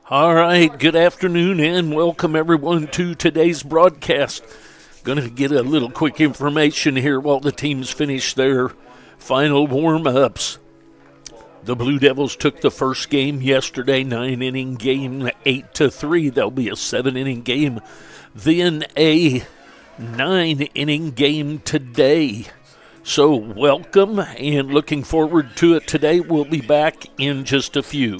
All right, good afternoon and welcome everyone to today's broadcast. Going to get a little quick information here while the teams finish their final warm ups. The Blue Devils took the first game yesterday, 9-inning game, 8-3. That'll be a 7-inning game. Then a 9-inning game today. So, welcome and looking forward to it today. We'll be back in just a few.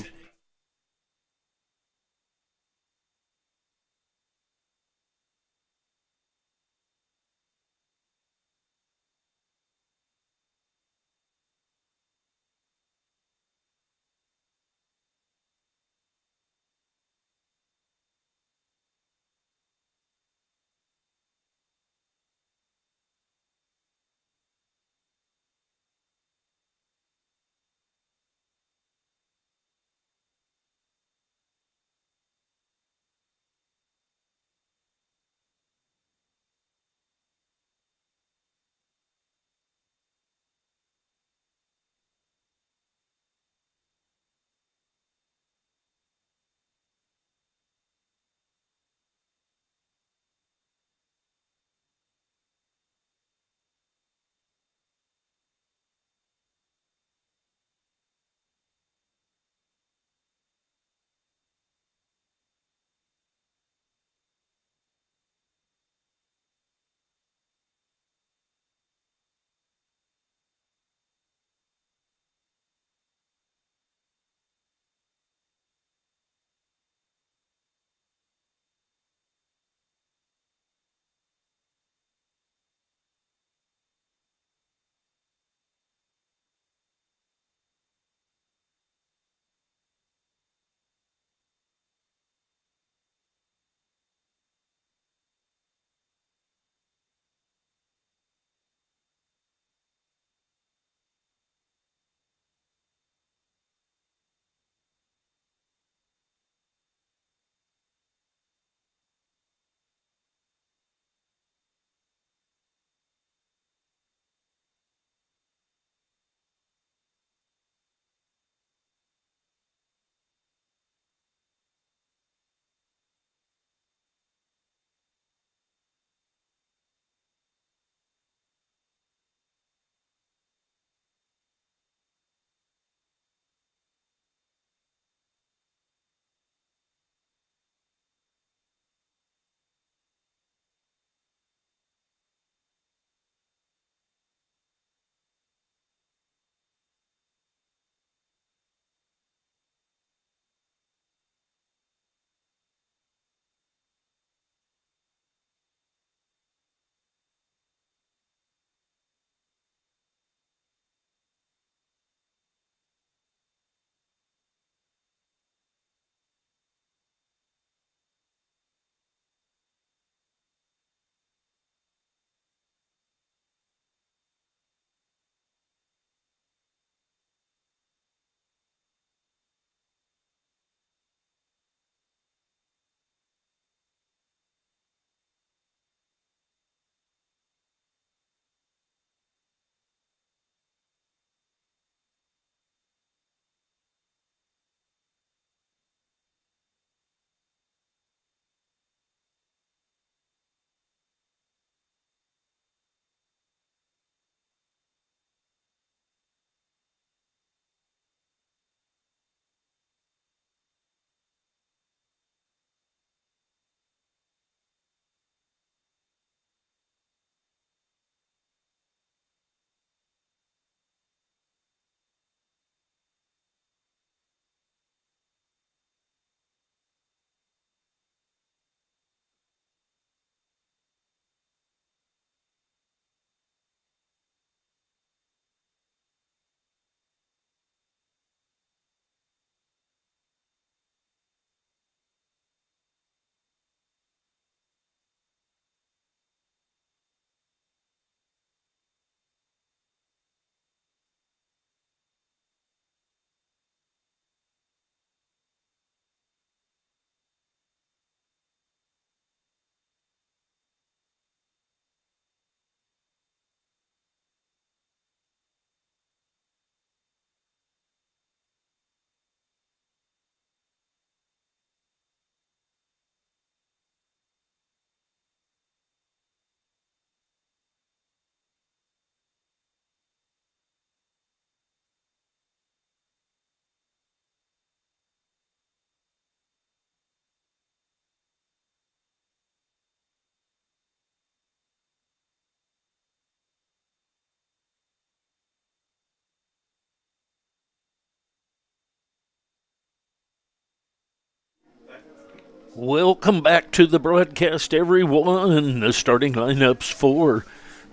Welcome back to the broadcast, everyone. The starting lineups for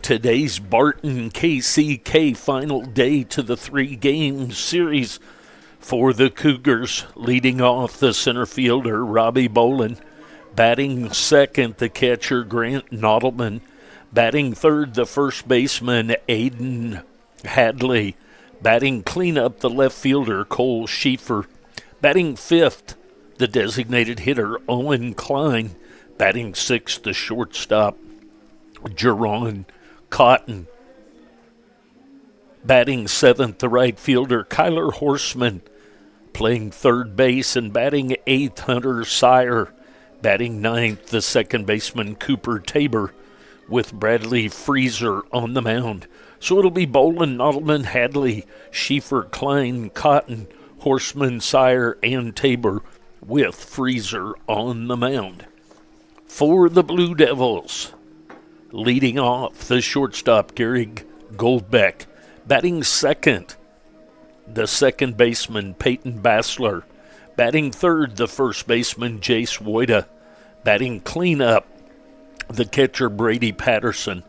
today's Barton KCK final day to the 3-game series for the Cougars. Leading off, the center fielder, Robbie Bolin. Batting second, the catcher, Grant Nodelman. Batting third, the first baseman, Aiden Hadley. Batting cleanup, the left fielder, Cole Schieffer. Batting fifth, the designated hitter, Owen Klein. Batting sixth, the shortstop, Jerron Cotton. Batting seventh, the right fielder, Kyler Horseman. Playing third base and batting eighth, Hunter Sire. Batting ninth, the second baseman, Cooper Tabor, with Bradley Freezer on the mound. So it'll be Bolin, Nodelman, Hadley, Schieffer, Klein, Cotton, Horseman, Sire, and Tabor, with Freezer on the mound. For the Blue Devils, leading off, the shortstop, Gary Goldbeck. Batting second, the second baseman, Peyton Bassler. Batting third, the first baseman, Jace Woida. Batting cleanup, the catcher, Brady Patterson.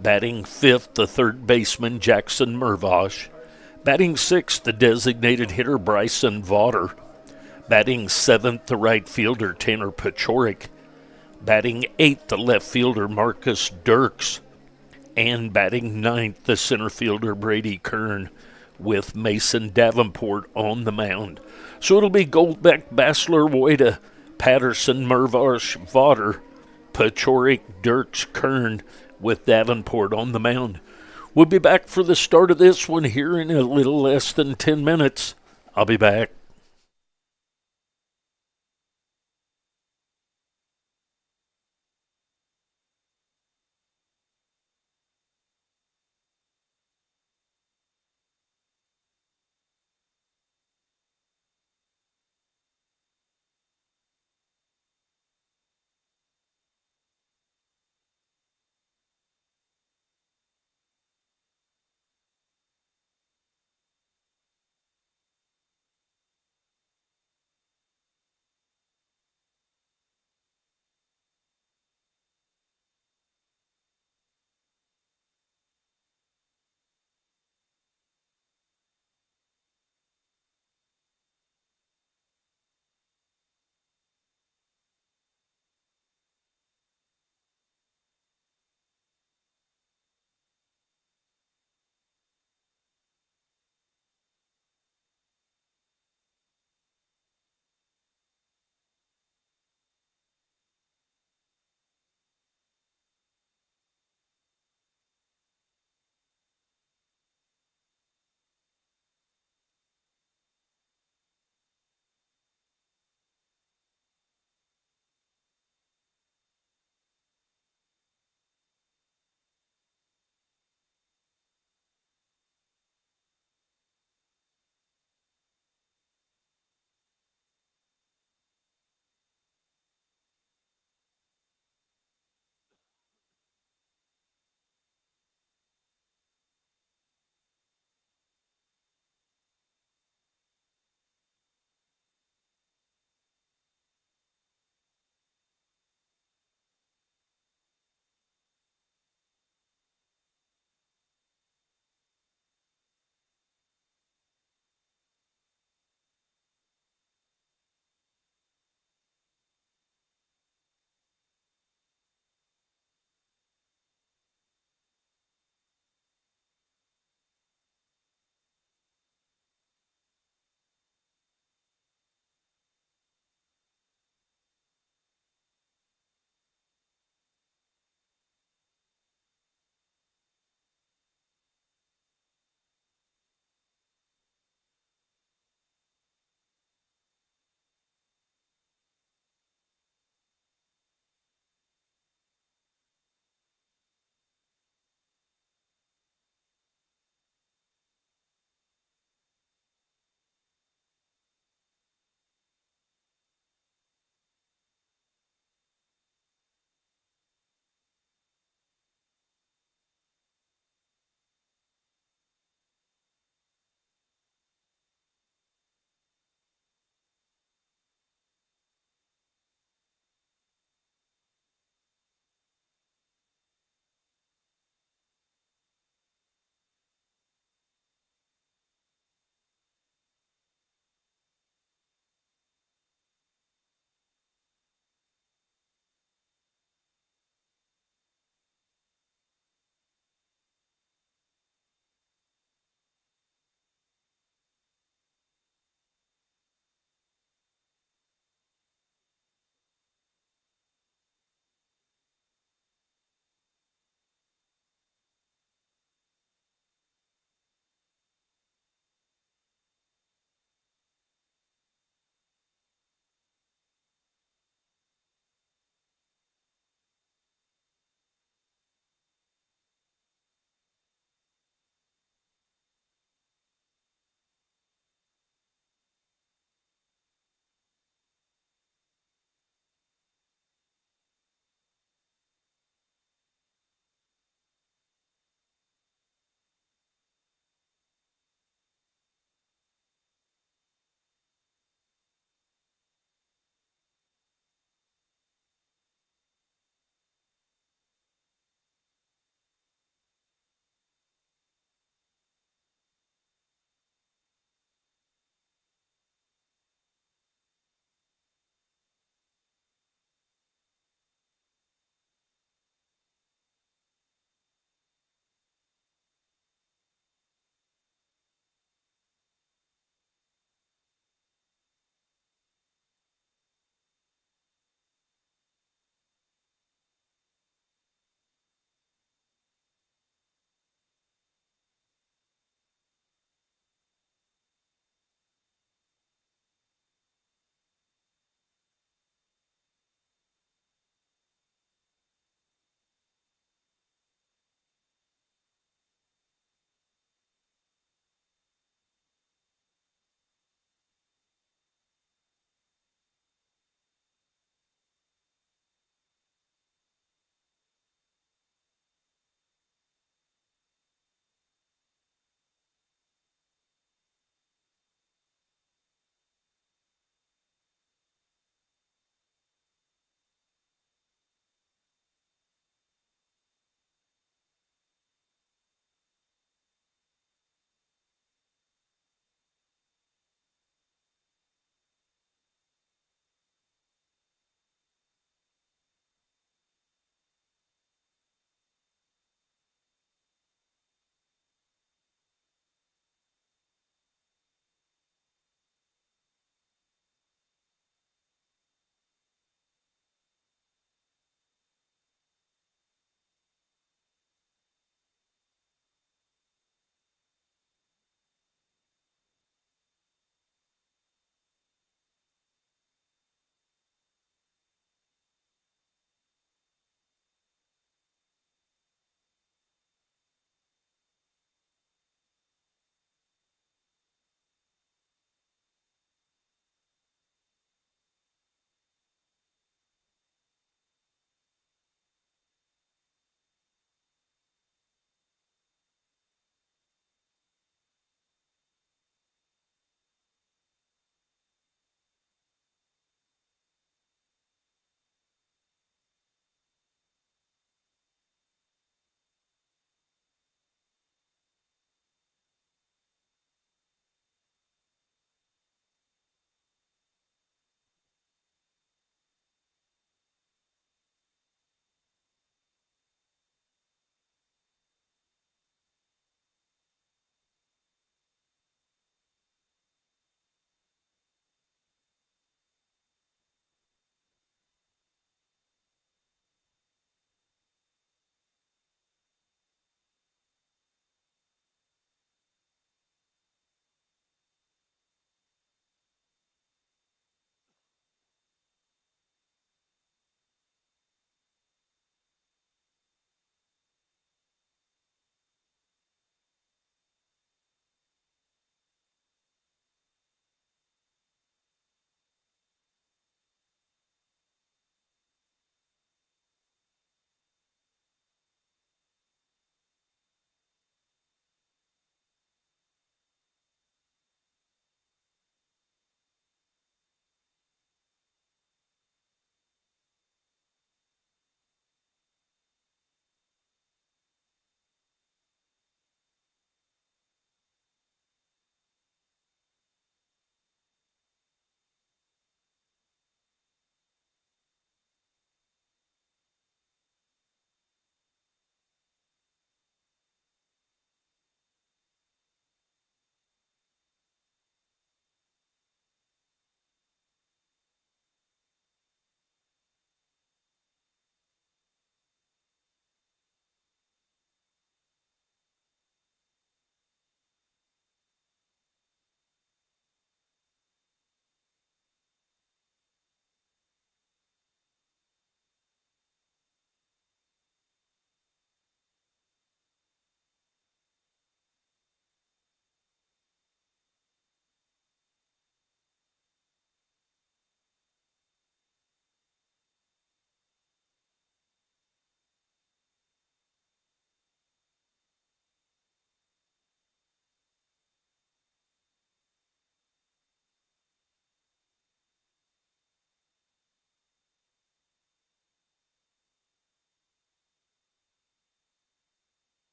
Batting fifth, the third baseman, Jackson Mervosh. Batting sixth, the designated hitter, Bryson Vaughter. Batting seventh, the right fielder, Tanner Pachorik. Batting eighth, the left fielder, Marcus Dirks. And batting ninth, the center fielder, Brady Kern, with Mason Davenport on the mound. So it'll be Goldbeck, Bassler, Woida, Patterson, Mervosh, Vaughter, Pachorik, Dirks, Kern, with Davenport on the mound. We'll be back for the start of this one here in a little less than 10 minutes. I'll be back.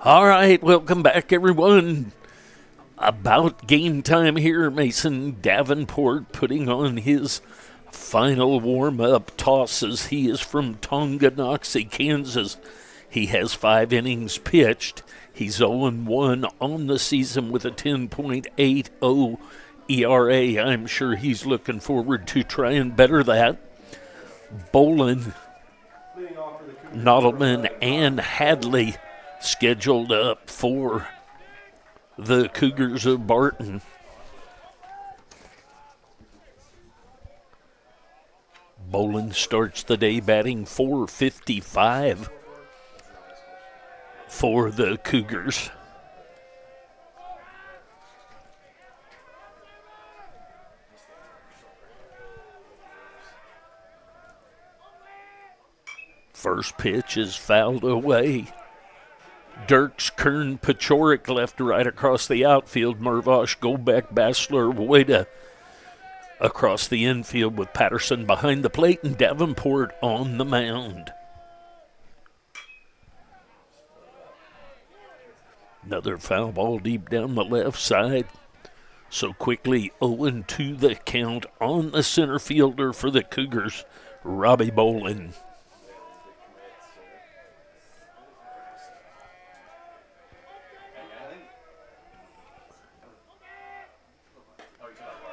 All right, welcome back, everyone. About game time here. Mason Davenport putting on his final warm-up tosses. He is from Tonganoxie, Kansas. He has 5 innings pitched. He's 0-1 on the season with a 10.80 ERA. I'm sure he's looking forward to try and better that. Bolin, Nodelman, and Hadley scheduled up for the Cougars of Barton. Bolin starts the day batting .455 for the Cougars. First pitch is fouled away. Dirks, Kern, Pachorik left to right across the outfield. Mervosh, Goldbeck, Bassler, Voida across the infield with Patterson behind the plate and Davenport on the mound. Another foul ball deep down the left side. So quickly 0-2 the count on the center fielder for the Cougars, Robbie Bolin.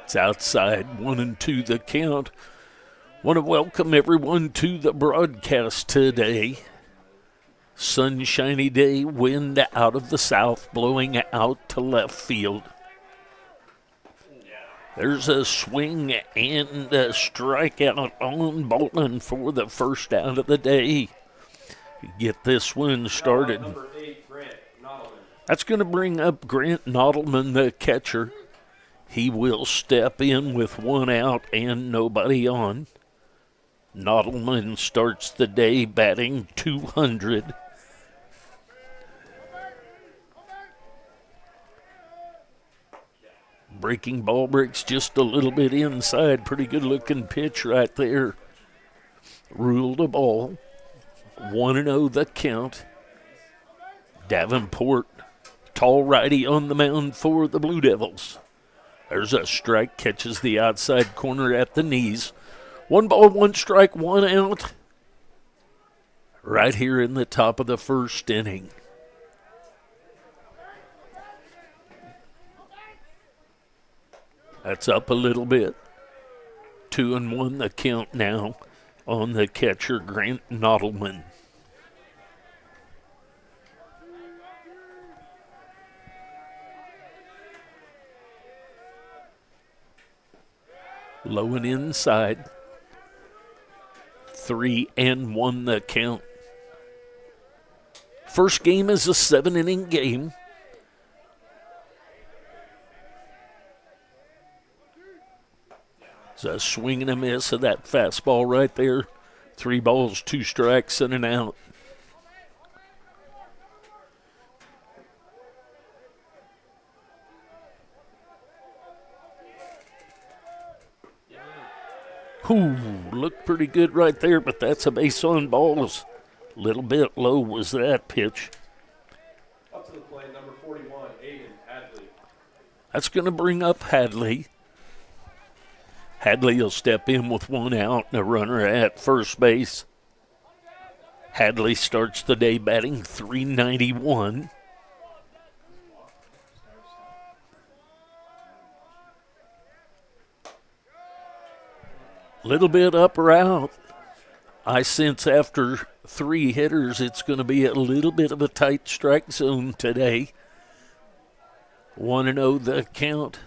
It's outside, 1-2 the count. Want to welcome everyone to the broadcast today. Sunshiny day, wind out of the south, blowing out to left field. There's a swing and a strikeout on Bolin for the first out of the day. Get this one started. Number 8, Grant Nodelman. That's going to bring up Grant Nodelman, the catcher. He will step in with 1 out and nobody on. Nodelman starts the day batting .200. Breaking ball breaks just a little bit inside. Pretty good looking pitch right there. Ruled a ball. 1-0 the count. Davenport, tall righty on the mound for the Blue Devils. There's a strike, catches the outside corner at the knees. 1 ball, 1 strike, 1 out. Right here in the top of the first inning. That's up a little bit. 2-1 the count now on the catcher, Grant Nodelman. Low and inside. 3-1 the count. First game is a 7-inning game. It's a swing and a miss of that fastball right there. 3 balls, 2 strikes, and an out. Ooh, looked pretty good right there, but that's a base on balls. Little bit low was that pitch. Up to the plate, number 41, Aiden Hadley. That's going to bring up Hadley. Hadley will step in with 1 out and a runner at first base. Hadley starts the day batting .391. Little bit up or out. I sense after 3 hitters, it's going to be a little bit of a tight strike zone today. 1-0 the count.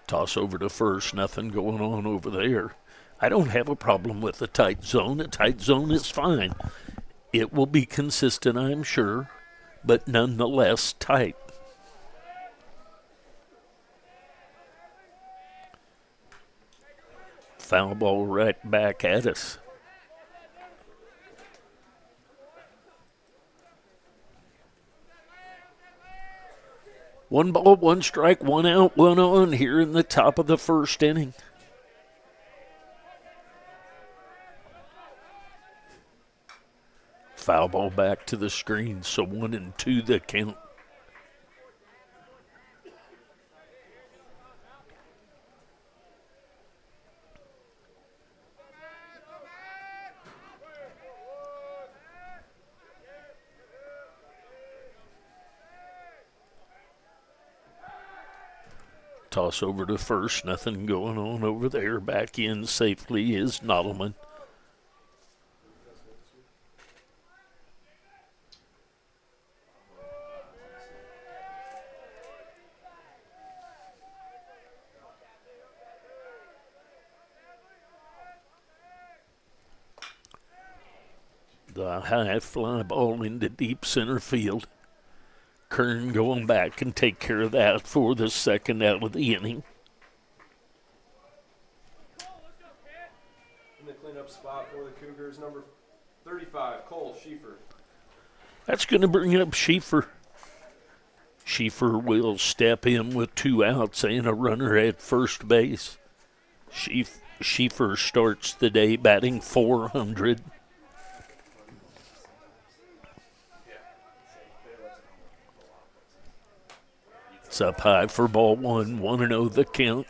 Toss over to first, nothing going on over there. I don't have a problem with a tight zone. A tight zone is fine. It will be consistent, I'm sure, but nonetheless tight. Foul ball right back at us. One ball, 1 strike, 1 out, 1 on here in the top of the first inning. Foul ball back to the screen, so 1-2 the count. Toss over to first. Nothing going on over there. Back in safely is Nodelman. The high fly ball into deep center field. Kern going back and take care of that for the second out of the inning. In the cleanup spot for the Cougars, number 35, Cole Schieffer. That's going to bring up Schieffer. Schieffer will step in with 2 outs and a runner at first base. Schieffer starts the day batting .400. It's up high for ball 1, 1-0 the count.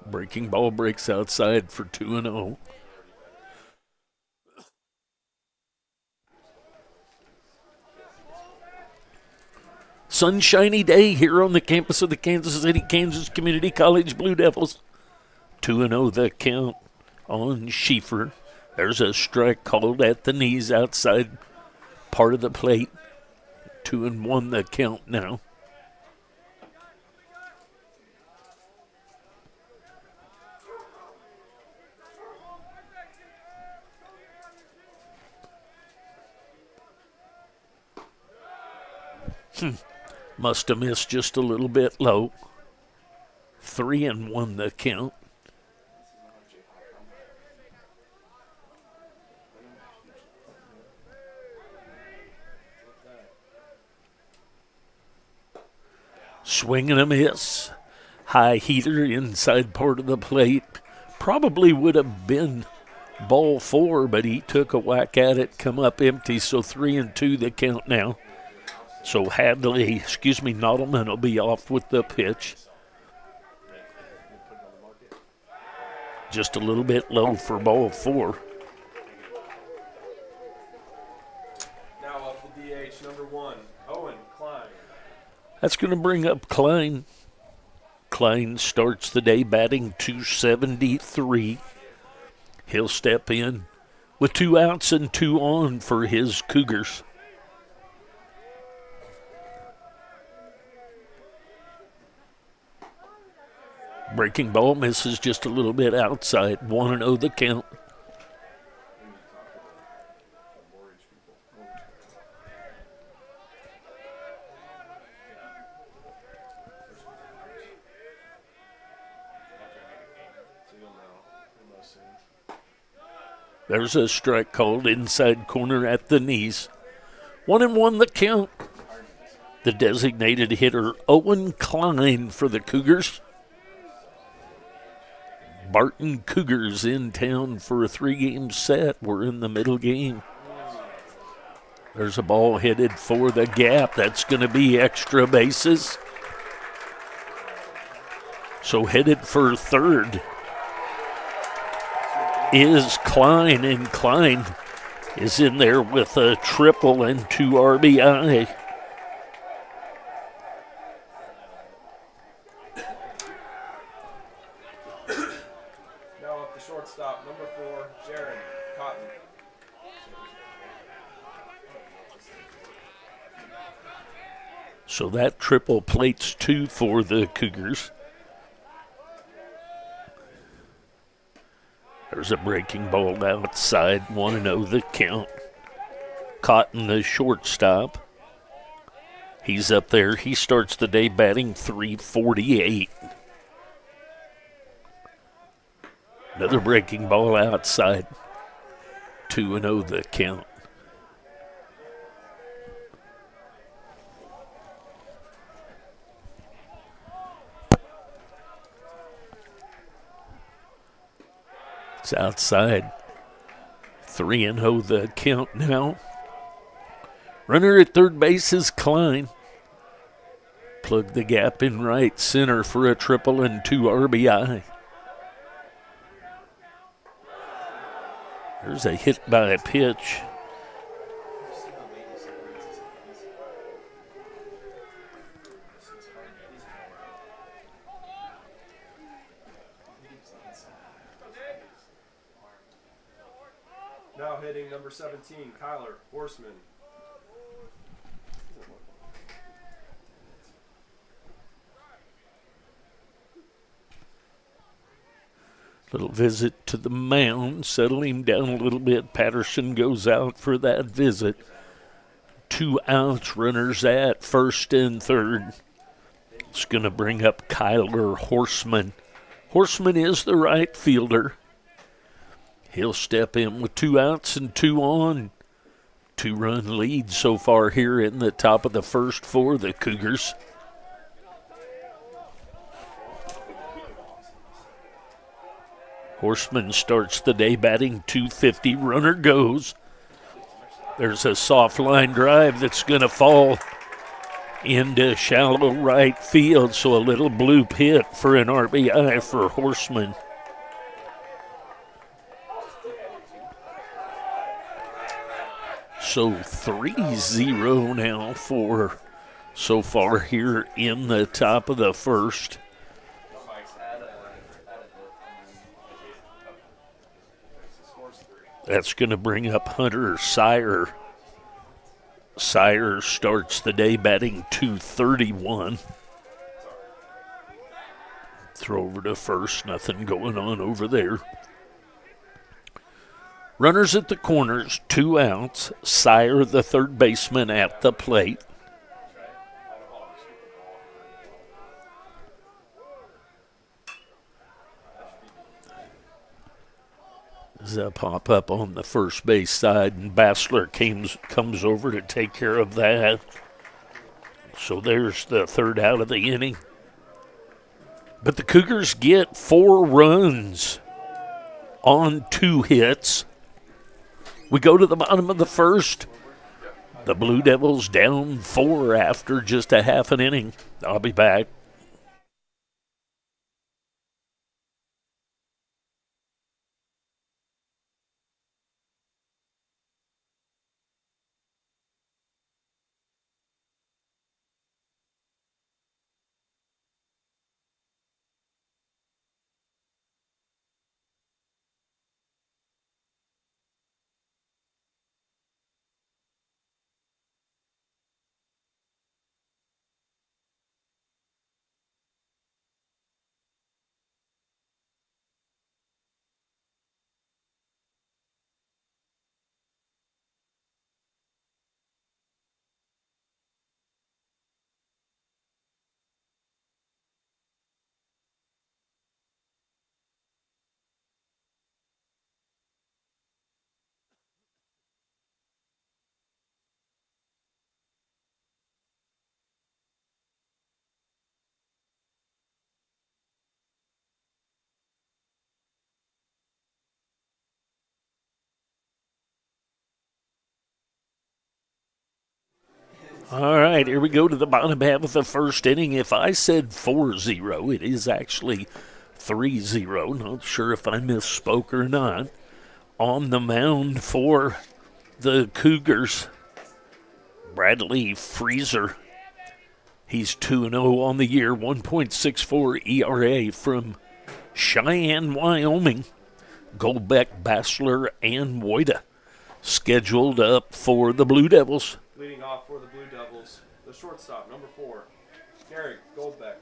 Breaking ball breaks outside for 2-0. Sunshiny day here on the campus of the Kansas City, Kansas Community College Blue Devils. 2-0 the count on Schieffer. There's a strike called at the knees outside part of the plate. 2-1 the count now. Must have missed just a little bit low. 3-1 the count. Swing and a miss. High heater inside part of the plate. Probably would have been ball 4, but he took a whack at it, come up empty, so 3-2 the count now. So Nodelman will be off with the pitch. Just a little bit low for ball 4. Now up the DH, number 1, Owen Klein. That's going to bring up Klein. Klein starts the day batting .273. He'll step in with 2 outs and 2 on for his Cougars. Breaking ball misses just a little bit outside. 1-0 the count. There's a strike called inside corner at the knees. 1-1 the count. The designated hitter, Owen Klein for the Cougars. Barton Cougars in town for a 3-game set. We're in the middle game. There's a ball headed for the gap. That's going to be extra bases. So headed for third is Klein, and Klein is in there with a triple and 2 RBI. Shortstop, number 4, Jaron Cotton. So that triple plates 2 for the Cougars. There's a breaking ball outside, 1-0 the count. Cotton, the shortstop. He's up there. He starts the day batting .348. Another breaking ball outside. 2-0 the count. It's outside. 3-0 the count now. Runner at third base is Klein. Plug the gap in right center for a triple and 2 RBI. There's a hit by a pitch. Now hitting number 17, Kyler Horseman. Little visit to the mound, settle him down a little bit. Patterson goes out for that visit. 2 outs, runners at first and third. It's going to bring up Kyler Horseman. Horseman is the right fielder. He'll step in with 2 outs and 2 on. 2-run lead so far here in the top of the first for the Cougars. Horseman starts the day batting .250. Runner goes. There's a soft line drive that's going to fall into shallow right field, so a little bloop hit for an RBI for Horseman. So 3-0 now for so far here in the top of the first. That's going to bring up Hunter Sire. Sire starts the day batting .231. Throw over to first, nothing going on over there. Runners at the corners, 2 outs. Sire, the third baseman, at the plate. Does that pop up on the first base side, and Bassler comes over to take care of that. So there's the third out of the inning. But the Cougars get 4 runs on 2 hits. We go to the bottom of the first. The Blue Devils down 4 after just a half an inning. I'll be back. All right, here we go to the bottom half of the first inning. If I said 4-0, it is actually 3-0. Not sure if I misspoke or not. On the mound for the Cougars, Bradley Freezer. He's 2-0 on the year, 1.64 ERA from Cheyenne, Wyoming. Goldbeck, Bassler, and Woida scheduled up for the Blue Devils. Leading off for the Blue Devils, the shortstop, number 4, Garrett Goldbeck.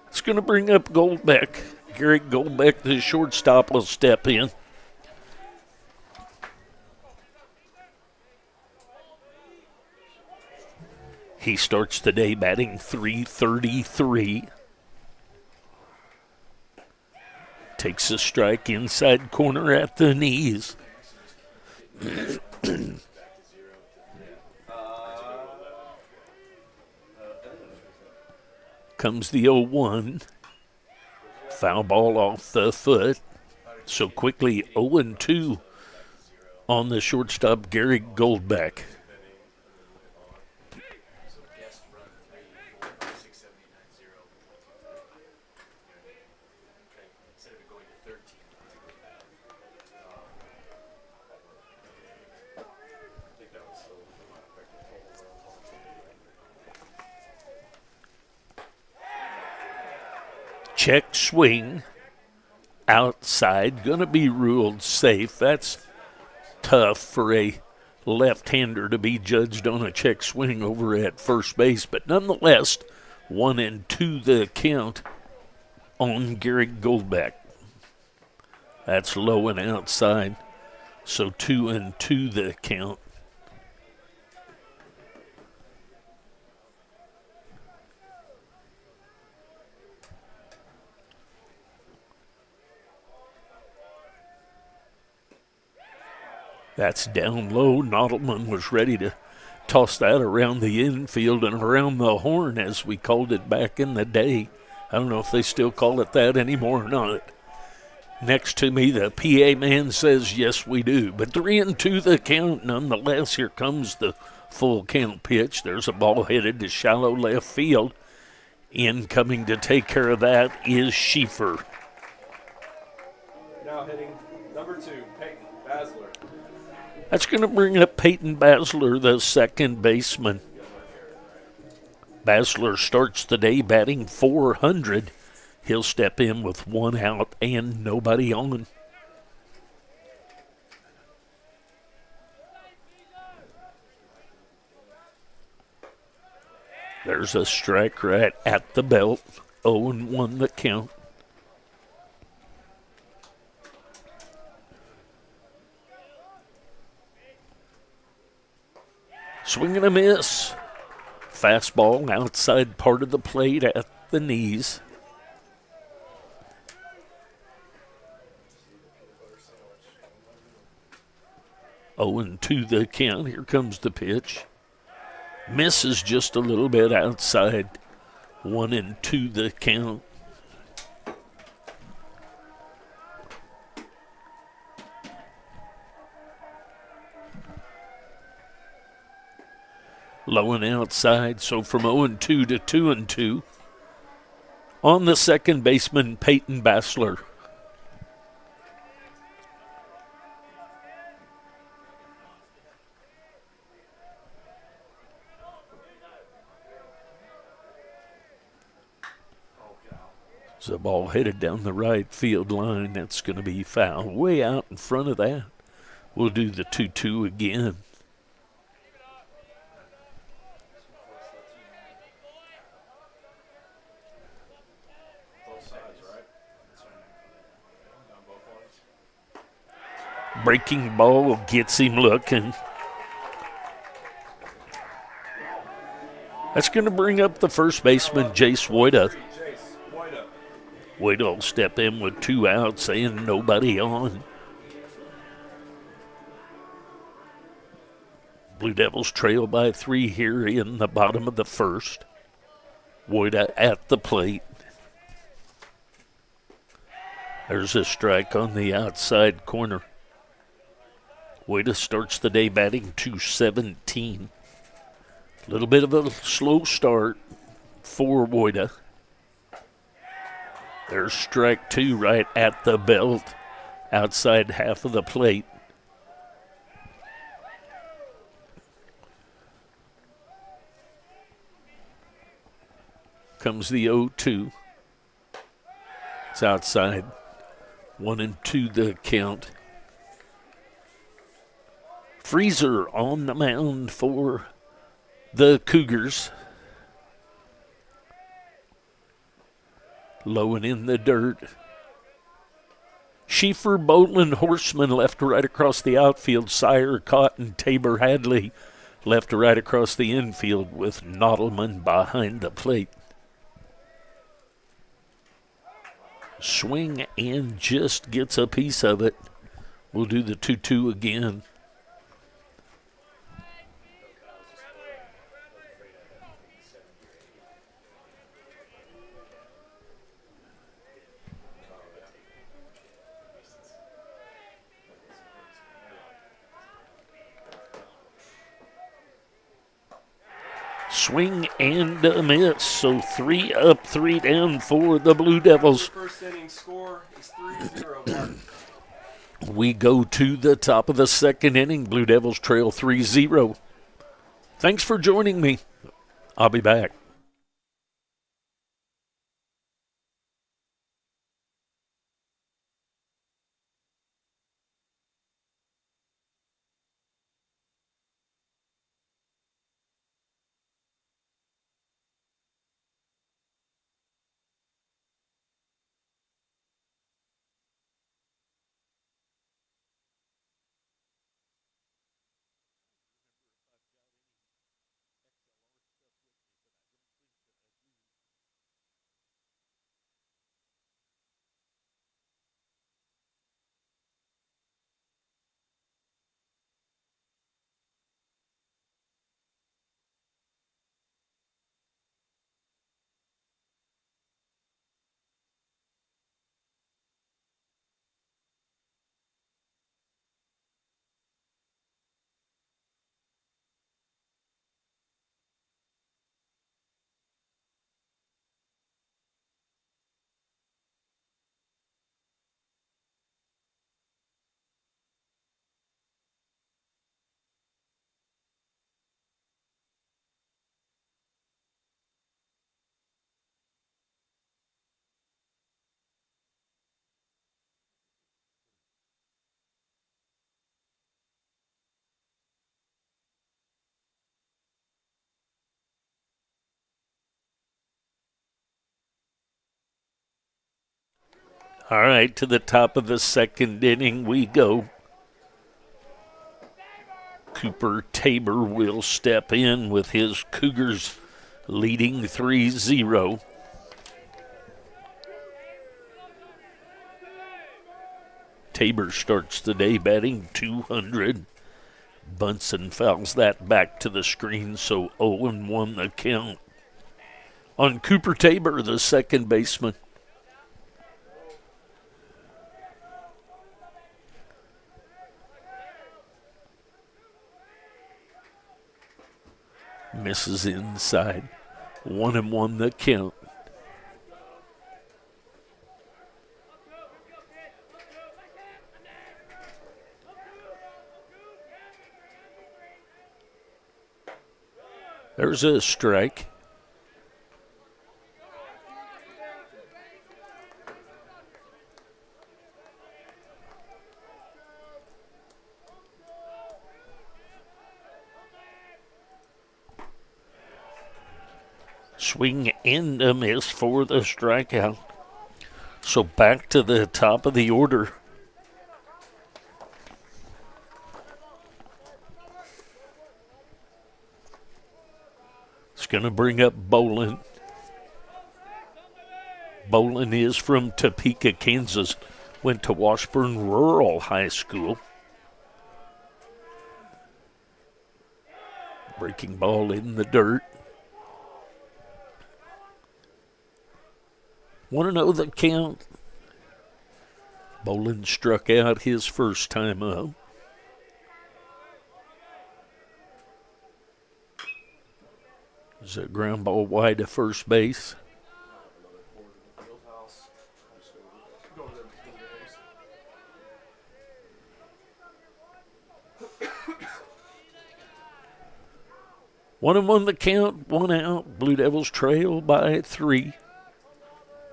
It's going to bring up Goldbeck. Garrett Goldbeck, the shortstop, will step in. He starts the day batting .333. Takes a strike inside corner at the knees. comes the 0-1. Foul ball off the foot. So quickly 0-2 on the shortstop, Gary Goldbeck. Check swing. Outside, gonna be ruled safe. That's tough for a left-hander to be judged on a check swing over at first base, but nonetheless, 1-2 the count on Gary Goldbeck. That's low and outside, so 2-2 the count. That's down low. Nottleman was ready to toss that around the infield and around the horn, as we called it back in the day. I don't know if they still call it that anymore or not. Next to me, the PA man says, yes, we do. But 3-2 the count nonetheless. Here comes the full count pitch. There's a ball headed to shallow left field. In coming to take care of that is Schieffer. Now hitting number 2, Peyton Basler. That's going to bring up Peyton Basler, the second baseman. Basler starts the day batting .400. He'll step in with 1 out and nobody on. There's a strike right at the belt. 0-1 the count. Swing and a miss. Fastball outside part of the plate at the knees. Oh, and 2 the count. Here comes the pitch. Misses just a little bit outside. 1-2 the count. Low and outside, so from 0-2 to 2-2. On the second baseman, Peyton Basler. There's a ball headed down the right field line. That's going to be foul. Way out in front of that. We'll do the 2-2 again. Breaking ball gets him looking. That's going to bring up the first baseman, Jace Woida. Woida will step in with 2 outs and nobody on. Blue Devils trail by 3 here in the bottom of the first. Woida at the plate. There's a strike on the outside corner. Woida starts the day batting .217. A little bit of a slow start for Woida. There's strike 2 right at the belt, outside half of the plate. Comes the 0-2. It's outside. 1-2 the count. Freezer on the mound for the Cougars. Low and in the dirt. Schieffer, Boatland, Horseman left to right across the outfield. Sire, Cotton, Tabor, Hadley left to right across the infield with Nottleman behind the plate. Swing and just gets a piece of it. We'll do the 2-2 again. Swing and a miss. So 3 up, 3 down for the Blue Devils. First inning score is 3-0, Barton. We go to the top of the second inning. Blue Devils trail 3-0. Thanks for joining me. I'll be back. All right, to the top of the second inning we go. Cooper Tabor will step in with his Cougars leading 3-0. Tabor starts the day batting .200. Bunsen fouls that back to the screen, so 0-1 the count on Cooper Tabor, the second baseman. Misses inside. 1-1 the count. There's a strike. Swing and a miss for the strikeout. So back to the top of the order. It's going to bring up Bolin. Bolin is from Topeka, Kansas. Went to Washburn Rural High School. Breaking ball in the dirt. Want to know the count? Bolin struck out his first time up. Is a ground ball wide to first base. One and one the count, one out. Blue Devils trail by 3.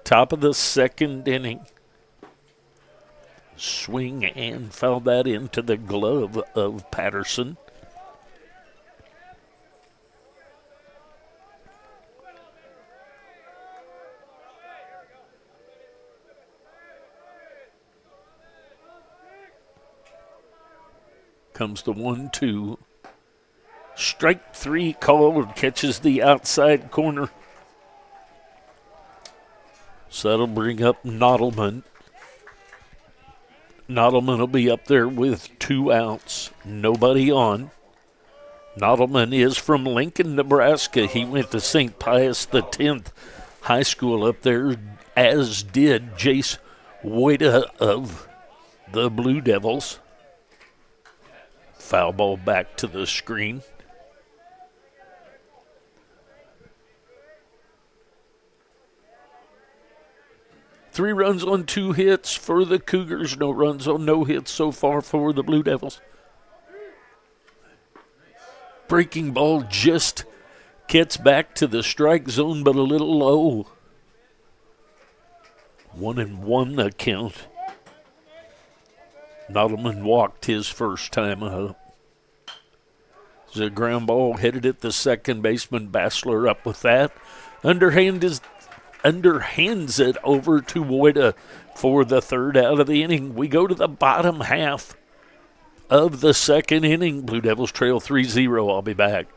Top of the second inning. Swing and foul that into the glove of Patterson. Comes the 1-2. Strike 3 called, catches the outside corner. So that'll bring up Nodelman. Nodelman will be up there with 2 outs. Nobody on. Nodelman is from Lincoln, Nebraska. He went to St. Pius X High School up there, as did Jace Woida of the Blue Devils. Foul ball back to the screen. 3 runs on 2 hits for the Cougars. No runs on no hits so far for the Blue Devils. Breaking ball just gets back to the strike zone, but a little low. 1-1 the count. Nottleman walked his first time up. The ground ball headed at the second baseman. Bassler up with that. Underhands it over to Woida for the third out of the inning. We go to the bottom half of the second inning. Blue Devils trail 3-0. I'll be back.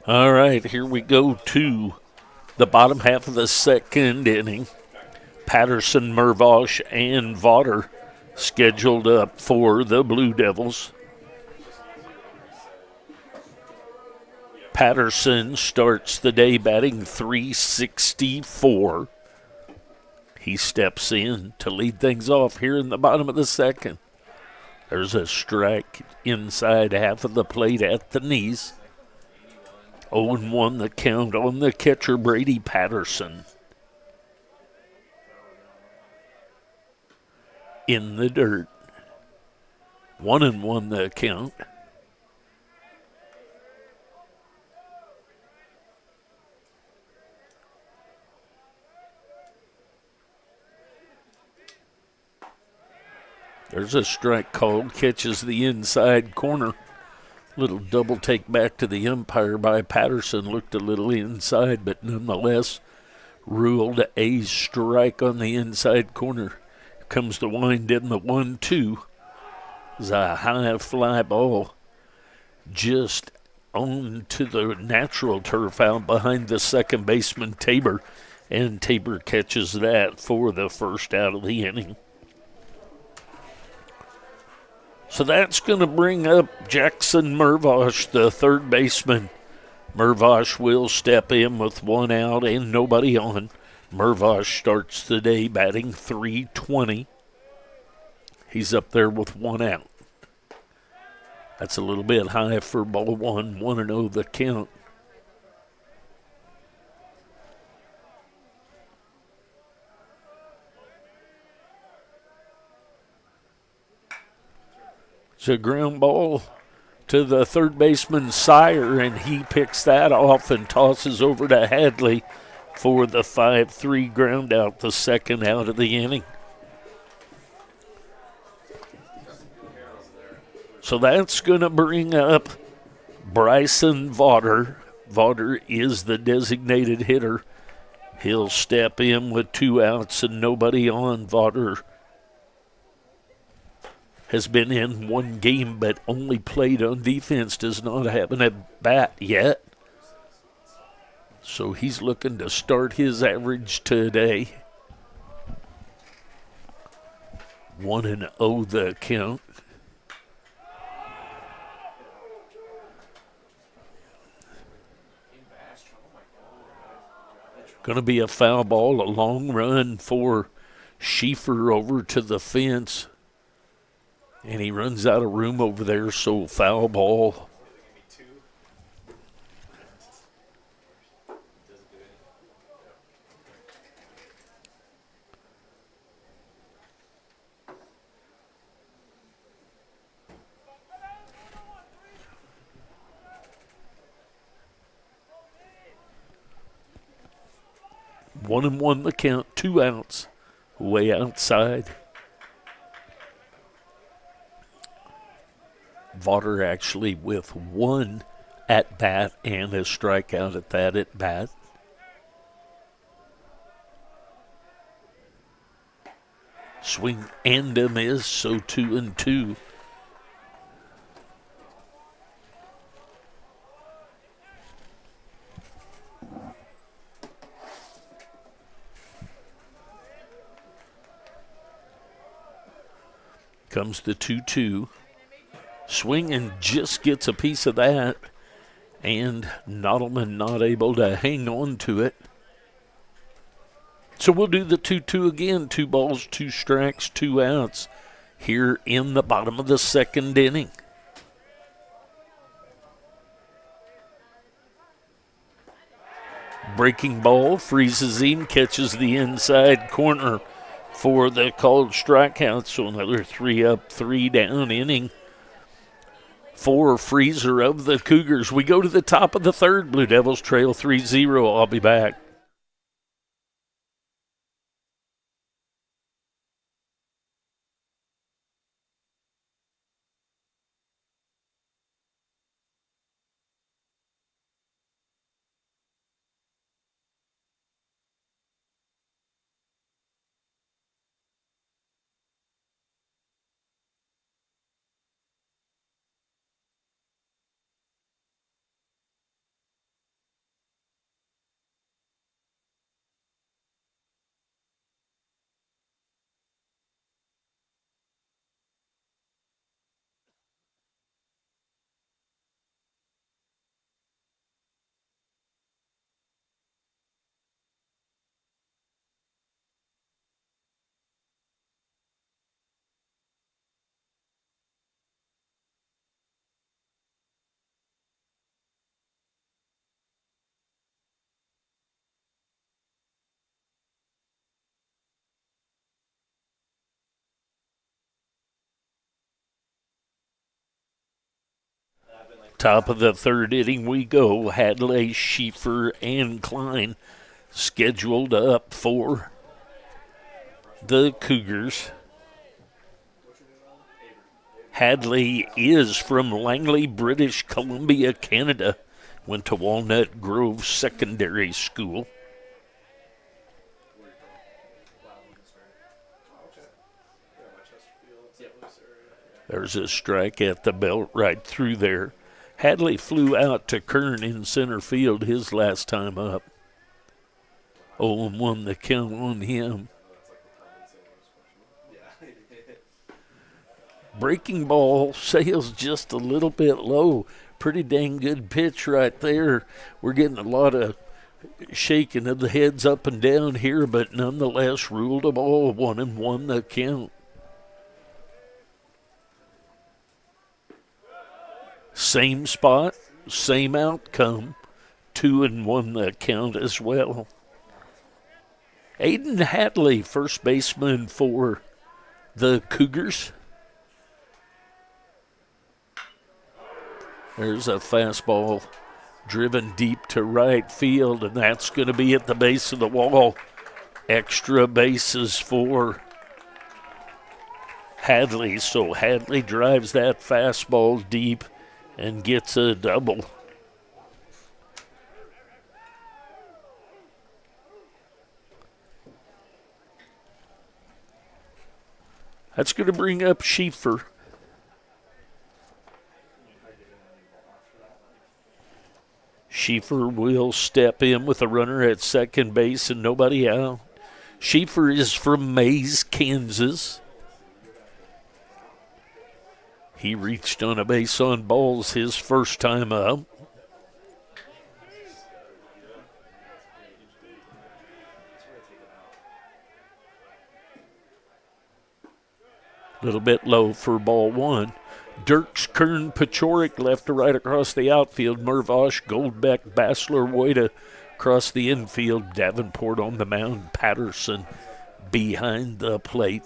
All right, here we go to the bottom half of the second inning. Patterson, Mervosh, and Vaughter scheduled up for the Blue Devils. Patterson starts the day batting .364. He steps in to lead things off here in the bottom of the second. There's a strike inside half of the plate at the knees. 0-1 the count on the catcher, Brady Patterson. In the dirt. 1-1 the count. There's a strike called, catches the inside corner. Little double take back to the umpire by Patterson. Looked a little inside, but nonetheless ruled a strike on the inside corner. Comes the wind in the 1-2. It's a high fly ball just on to the natural turf out behind the second baseman, Tabor. And Tabor catches that for the first out of the inning. So that's going to bring up Jackson Mervosh, the third baseman. Mervosh will step in with 1 out and nobody on. Mervosh starts the day batting .320. He's up there with 1 out. That's a little bit high for ball one. 1-0 the count. It's a ground ball to the third baseman, Sire, and he picks that off and tosses over to Hadley for the 5-3 ground out, the second out of the inning. So that's going to bring up Bryson Vaughter. Vaughter is the designated hitter. He'll step in with 2 outs and nobody on. Vaughter has been in 1 game but only played on defense, does not have an at-bat yet. So he's looking to start his average today. 1-0 the count. Going to be a foul ball, a long run for Schieffer over to the fence. And he runs out of room over there, so foul ball. 1-1 the count, 2 outs, way outside. Vaughter actually with 1 at bat and a strikeout at that at bat. Swing and a miss, so 2-2. Comes the 2-2. Swing and just gets a piece of that. And Nottleman not able to hang on to it. So we'll do the 2-2 again. 2 balls, 2 strikes, 2 outs here in the bottom of the second inning. Breaking ball, freezes him, catches the inside corner for the called strikeout. So another 3 up, 3 down inning for Freezer of the Cougars. We go to the top of the third. Blue Devils trail 3-0. I'll be back. Top of the third inning we go. Hadley, Schieffer, and Klein scheduled up for the Cougars. Hadley is from Langley, British Columbia, Canada. Went to Walnut Grove Secondary School. There's a strike at the belt right through there. Hadley flew out to Kern in center field his last time up. 0-1 the count on him. Breaking ball sails just a little bit low. Pretty dang good pitch right there. We're getting a lot of shaking of the heads up and down here, but nonetheless ruled a ball. 1-1 the count. Same spot, same outcome. 2-1 the count as well. Aiden Hadley, first baseman for the Cougars. There's a fastball driven deep to right field, and that's going to be at the base of the wall. Extra bases for Hadley. So Hadley drives that fastball deep and gets a double. That's going to bring up Schieffer. Schieffer will step in with a runner at second base and nobody out. Schieffer is from Mays, Kansas. He reached on a base on balls his first time up. A little bit low for ball one. Dirks, Kern, Pachorik left to right across the outfield. Mervosh, Goldbeck, Bassler, Woida across the infield. Davenport on the mound. Patterson behind the plate.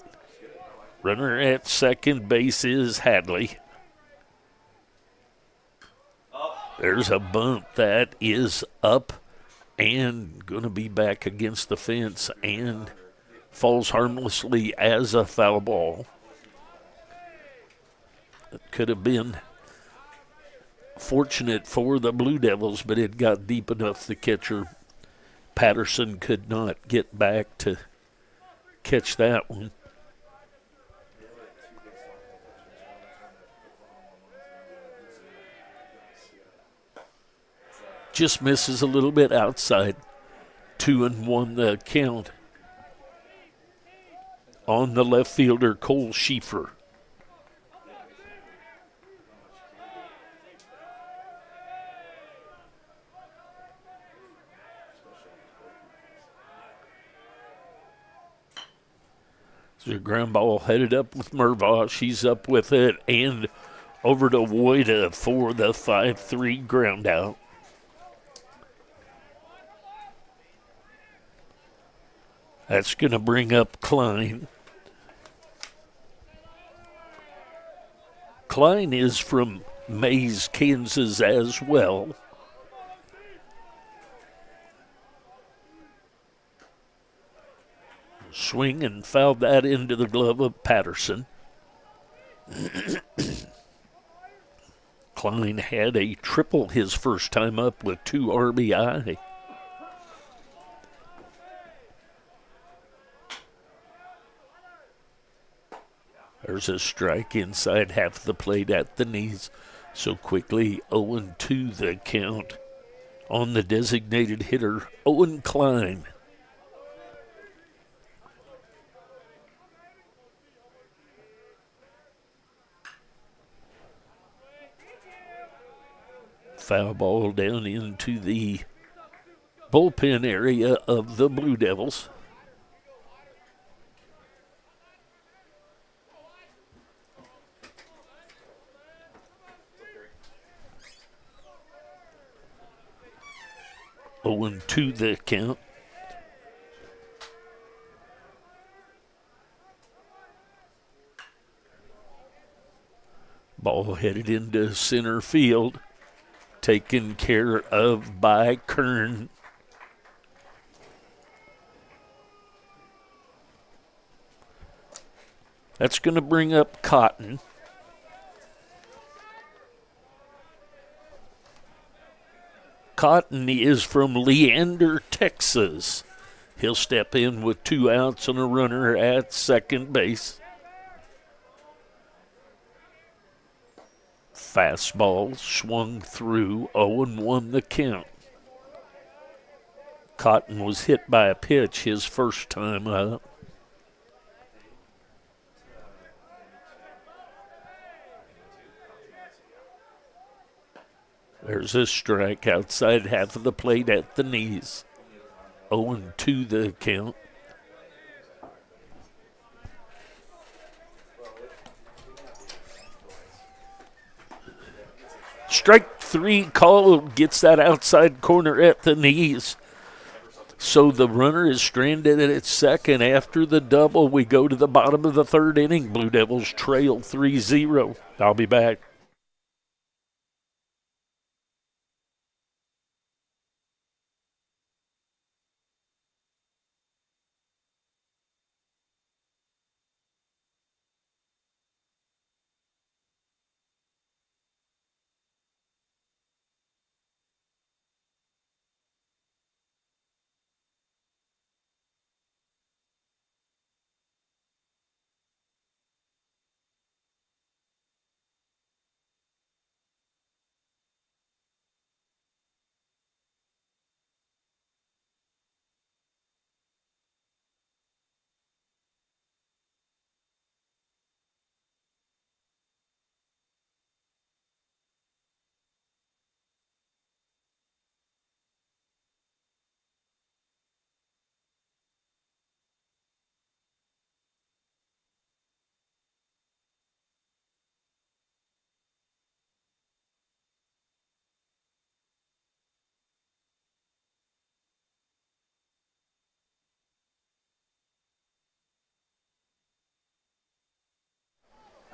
Runner at second base is Hadley. There's a bunt that is up and going to be back against the fence and falls harmlessly as a foul ball. It could have been fortunate for the Blue Devils, but it got deep enough the catcher, Patterson, could not get back to catch that one. Just misses a little bit outside. 2-1 the count on the left fielder, Cole Schieffer. So a ground ball headed up with Mervosh. He's up with it and over to Woida for the 5-3 ground out. That's going to bring up Klein. Klein is from Mays, Kansas as well. Swing and fouled that into the glove of Patterson. Klein had a triple his first time up with 2 RBI. There's a strike inside half the plate at the knees. So quickly 0-2 the count on the designated hitter, Owen Klein. Foul ball down into the bullpen area of the Blue Devils. Owen to the count. Ball headed into center field. Taken care of by Kern. That's going to bring up Cotton. Cotton is from Leander, Texas. He'll step in with 2 outs and a runner at second base. Fastball swung through, 0-1 the count. Cotton was hit by a pitch his first time up. There's a strike outside half of the plate at the knees. 0-2 the count. Strike 3 called, gets that outside corner at the knees. So the runner is stranded at second. After the double, we go to the bottom of the third inning. Blue Devils trail 3-0. I'll be back.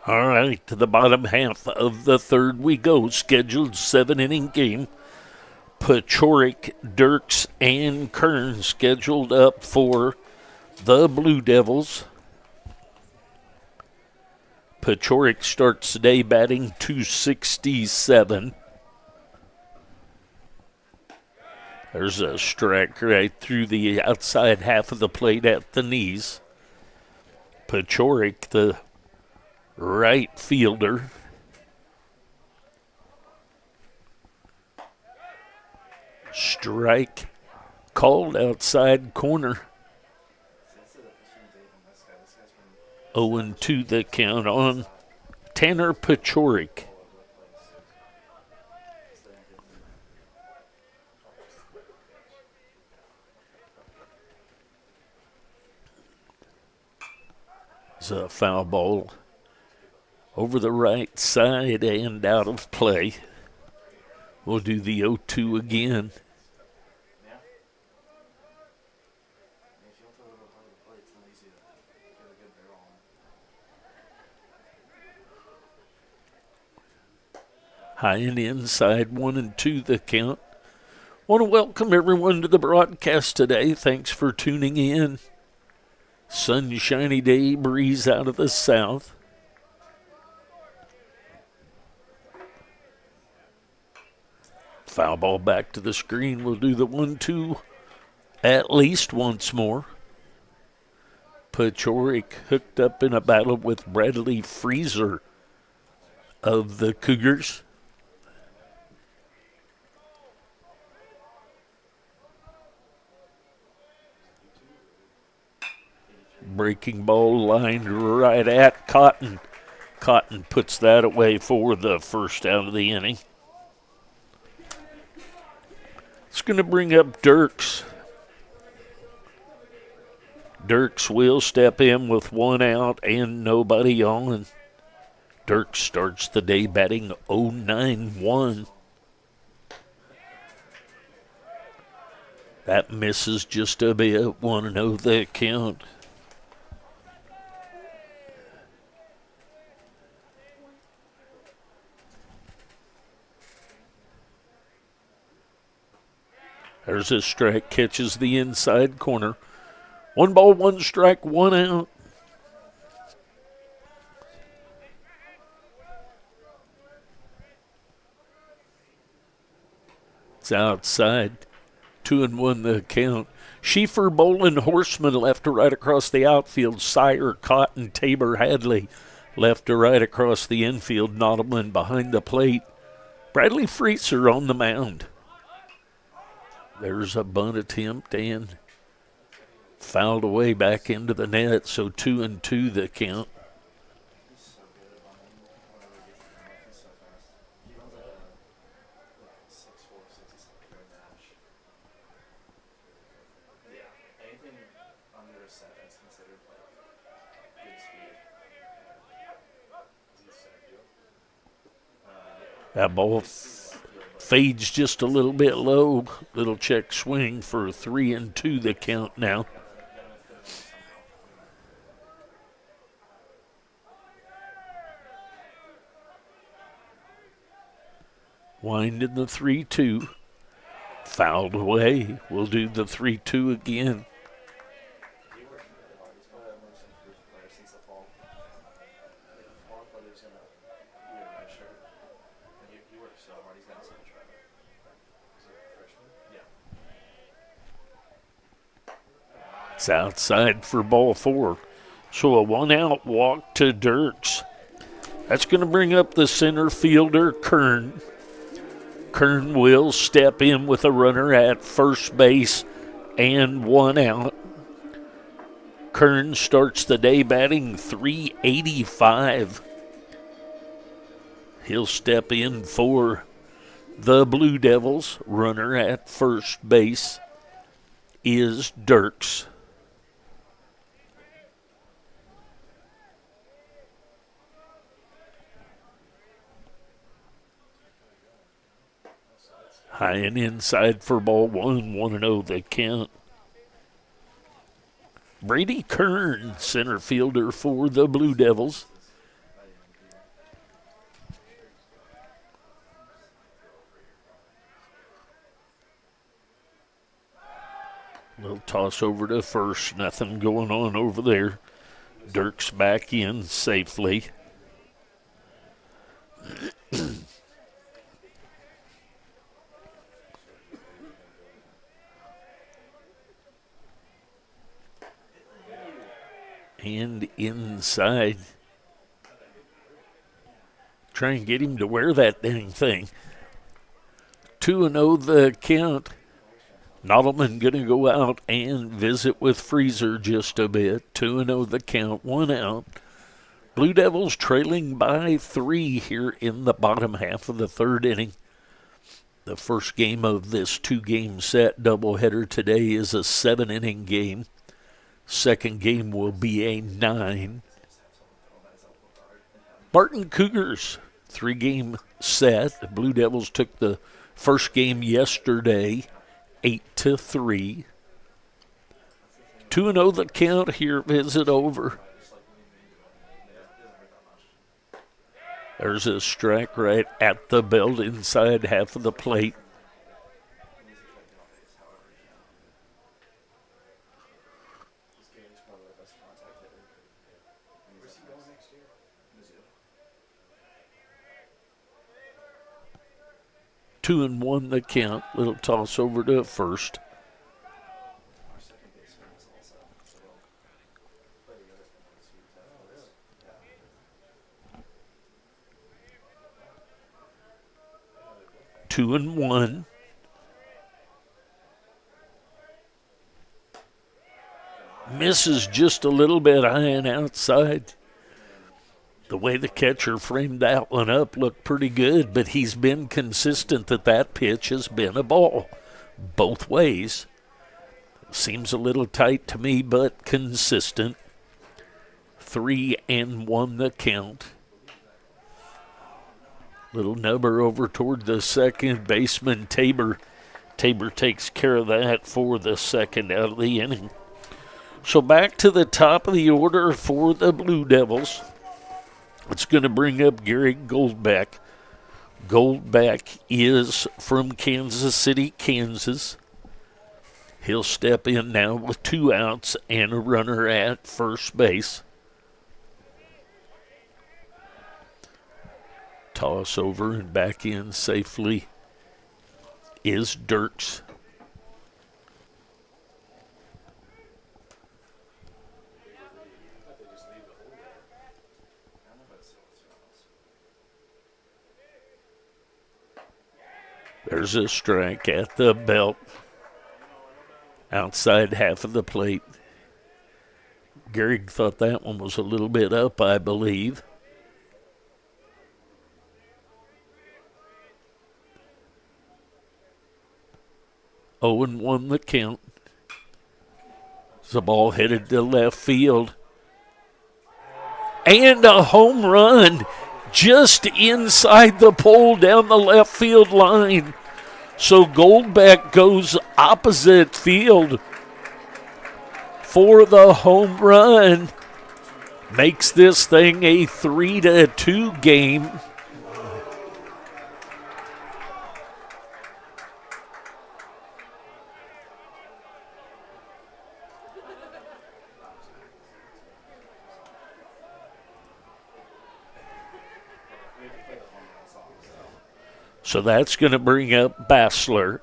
All right, to the bottom half of the third we go. Scheduled 7-inning game. Pechoric, Dirks, and Kern scheduled up for the Blue Devils. Pechoric starts today batting .267. There's a strike right through the outside half of the plate at the knees. Pechoric, the right fielder. Strike called outside corner. 0-2 the count on Tanner Pechoric. It's a foul ball over the right side and out of play. We'll do the 0-2 again. High and inside, 1-2 the count. Want to welcome everyone to the broadcast today. Thanks for tuning in. Sunshiny day, breeze out of the south. Foul ball back to the screen. We'll do the 1-2 at least once more. Pechoric hooked up in a battle with Bradley Freezer of the Cougars. Breaking ball lined right at Cotton. Cotton puts that away for the first out of the inning. It's going to bring up Dirks. Dirks will step in with one out and nobody on. Dirks starts the day batting .091. That misses just a bit. 1-0 the count. There's a strike, catches the inside corner. 1 ball, 1 strike, 1 out. It's outside. 2-1 the count. Schieffer, Bolin, Horseman left to right across the outfield. Sire, Cotton, Tabor, Hadley left to right across the infield. Nottleman behind the plate. Bradley Freezer on the mound. There's a bunt attempt and fouled away back into the net, so 2-2 the count. That ball fades just a little bit low. Little check swing for 3-2 the count now. Winding the 3-2. Fouled away. We'll do the 3-2 again. It's outside for ball 4. So a 1-out walk to Dirks. That's going to bring up the center fielder, Kern. Kern will step in with a runner at first base and 1 out. Kern starts the day batting .385. He'll step in for the Blue Devils. Runner at first base is Dirks. High and inside for ball 1, 1-0 the count. Brady Kern, center fielder for the Blue Devils. toss over to first. Nothing going on over there. Dirks back in safely. And inside. Try and get him to wear that dang thing. 2-0 the count. Nodelman going to go out and visit with Freezer just a bit. 2-0 the count, 1 out. Blue Devils trailing by 3 here in the bottom half of the third inning. The first game of this 2-game set doubleheader today is a 7-inning game. Second game will be a 9. Barton Cougars, 3-game set. The Blue Devils took the first game yesterday, 8-3. 2-0 the count here, visit over. There's a strike right at the belt inside half of the plate. Two and one the count. Little toss over to first. Two and one. Misses just a little bit high and outside. The way the catcher framed that one up looked pretty good, but he's been consistent that pitch has been a ball both ways. Seems a little tight to me, but consistent. 3-1 the count. Little nubber over toward the second baseman, Tabor. Tabor takes care of that for the second out of the inning. So back to the top of the order for the Blue Devils. It's going to bring up Gary Goldbeck. Goldbeck is from Kansas City, Kansas. He'll step in now with 2 outs and a runner at first base. Toss over and back in safely is Dirks. There's a strike at the belt. Outside half of the plate. Gehrig thought that one was a little bit up, I believe. Oh, and 1 the count. The ball headed to left field. And a home run just inside the pole down the left field line. So Goldbeck goes opposite field for the home run. Makes this thing a 3-2 game. So that's going to bring up Bassler.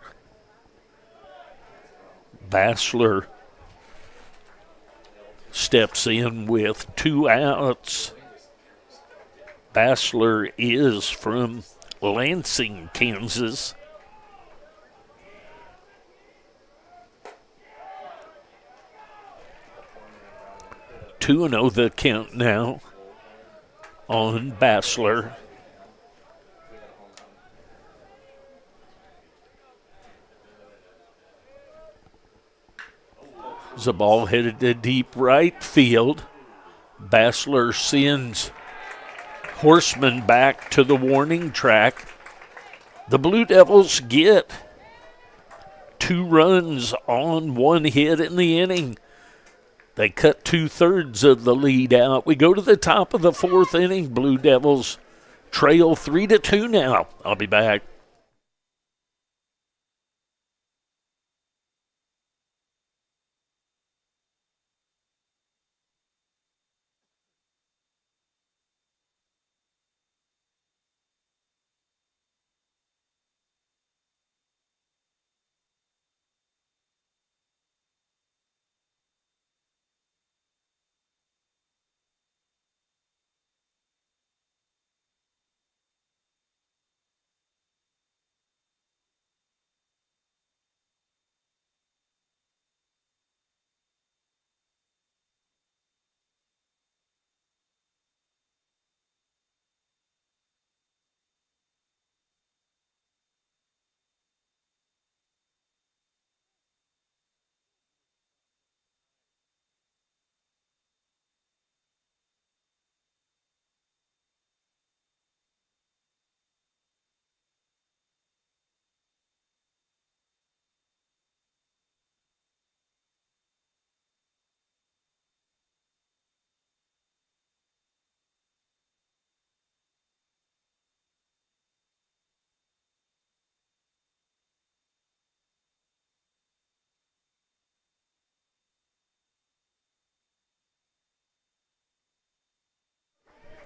Bassler steps in with 2 outs. Bassler is from Lansing, Kansas. Two and 0 the count now on Bassler. The ball headed to deep right field. Bassler sends Horseman back to the warning track. The Blue Devils get 2 runs on 1 hit in the inning. They cut 2/3 of the lead out. We go to the top of the 4th inning. Blue Devils trail 3-2 now. I'll be back.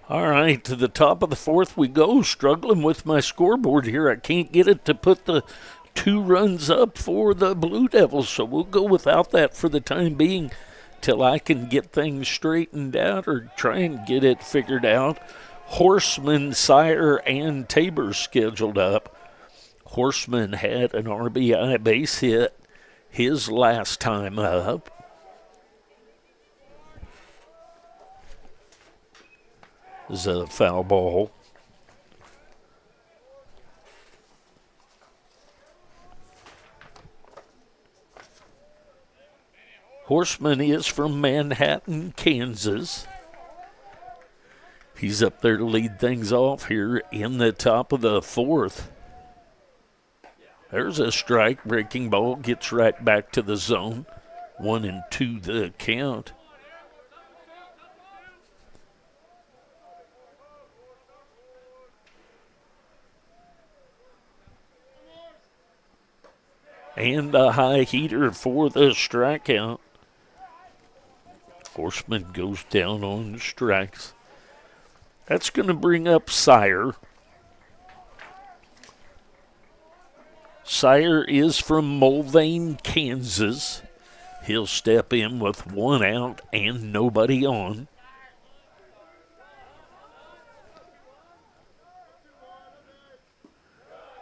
All right, to the top of the fourth we go. Struggling with my scoreboard here. I can't get it to put the 2 runs up for the Blue Devils, so we'll go without that for the time being till I can get things straightened out or try and get it figured out. Horseman, Sire, and Tabor scheduled up. Horseman had an RBI base hit his last time up. This is a foul ball. Horseman is from Manhattan, Kansas. He's up there to lead things off here in the top of the fourth. There's a strike. Breaking ball gets right back to the zone. 1-2 the count. And a high heater for the strikeout. Horseman goes down on strikes. That's going to bring up Sire. Sire is from Mulvane, Kansas. He'll step in with 1 out and nobody on.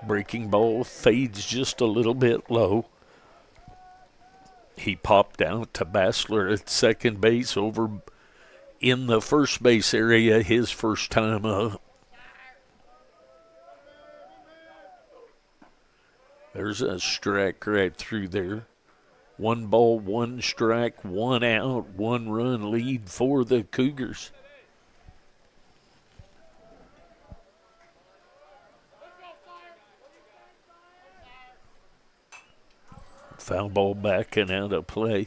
Breaking ball fades just a little bit low. He popped out to Bassler at second base over in the first base area his first time up. There's a strike right through there. 1 ball, 1 strike, 1 out, 1 run lead for the Cougars. Foul ball back and out of play.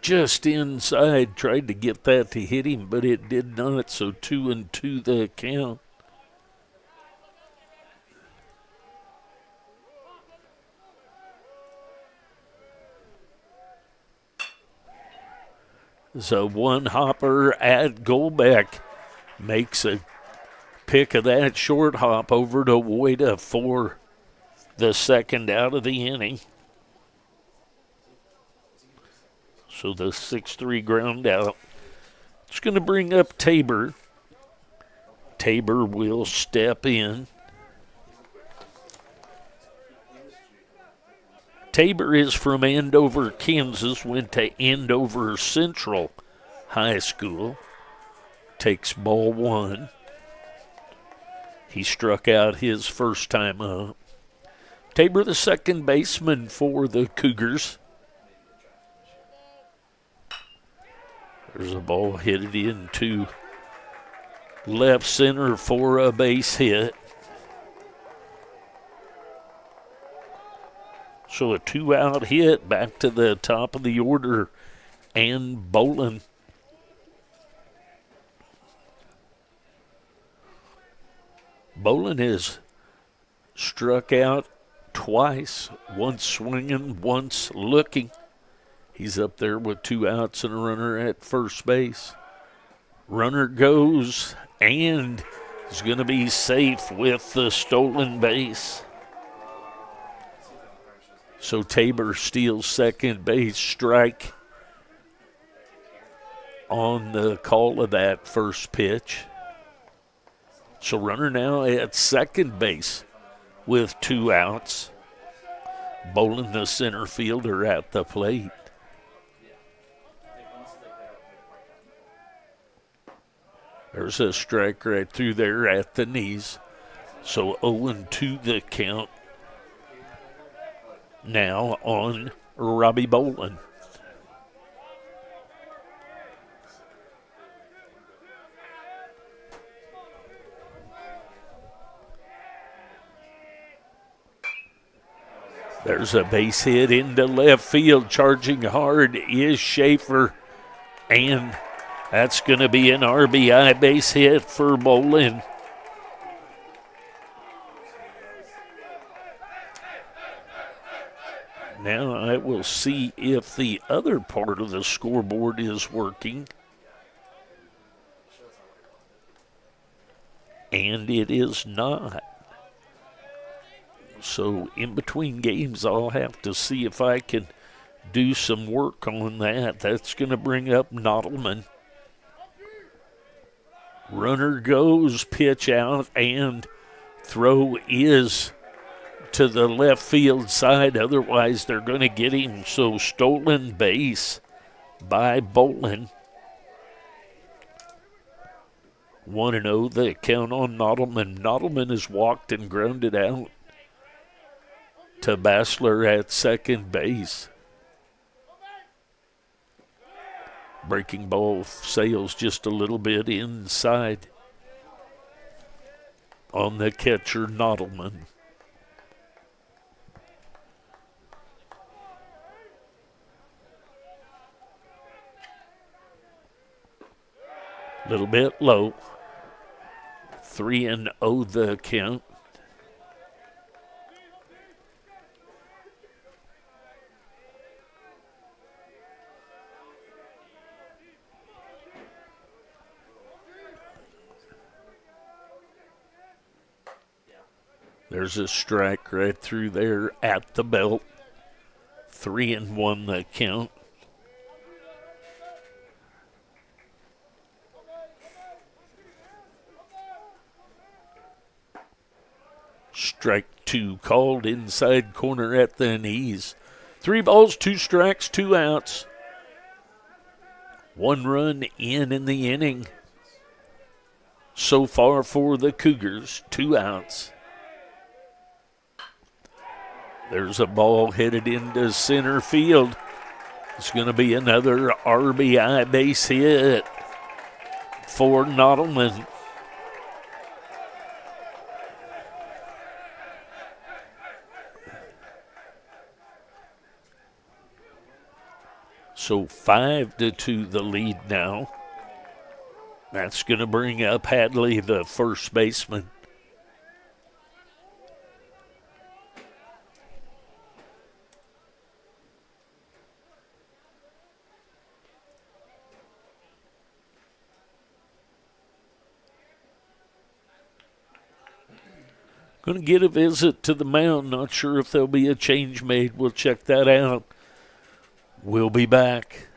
Just inside, tried to get that to hit him, but it did not, so 2-2 the count. So 1 hopper at Golbeck makes a pick of that short hop over to Woida for the second out of the inning. So the 6-3 ground out. It's going to bring up Tabor. Tabor will step in. Tabor is from Andover, Kansas, went to Andover Central High School. Takes ball 1. He struck out his first time up. Tabor, the second baseman for the Cougars. There's a ball hit into left center for a base hit. So a 2-out hit back to the top of the order, and Bolin. Bolin has struck out twice, once swinging, once looking. He's up there with 2 outs and a runner at first base. Runner goes and is going to be safe with the stolen base. So Tabor steals second base, strike on the call of that first pitch. So runner now at second base with 2 outs. Bolin, the center fielder, at the plate. There's a strike right through there at the knees. So 0-2 the count now on Robbie Bolin. There's a base hit into left field. Charging hard is Schaefer, and That's going to be an RBI base hit for Bolin. Now I will see if the other part of the scoreboard is working. And it is not. So in between games, I'll have to see if I can do some work on that. That's going to bring up Nottleman. Runner goes, pitch out, and throw is to the left field side. Otherwise, they're going to get him. So stolen base by Bolin. 1-0 the count on Nottleman. Nottleman has walked and grounded out to Bassler at second base. Breaking ball sails just a little bit inside on the catcher, Nottleman. Little bit low. 3-0 the count. There's a strike right through there at the belt. 3-1 the count. Strike two called inside corner at the knees. 3 balls, 2 strikes, 2 outs. 1 run in the inning. So far for the Cougars, 2 outs. There's a ball headed into center field. It's going to be another RBI base hit for Nottleman. So 5-2 the lead now. That's going to bring up Hadley, the first baseman. Going to get a visit to the mound. Not sure if there'll be a change made. We'll check that out. We'll be back.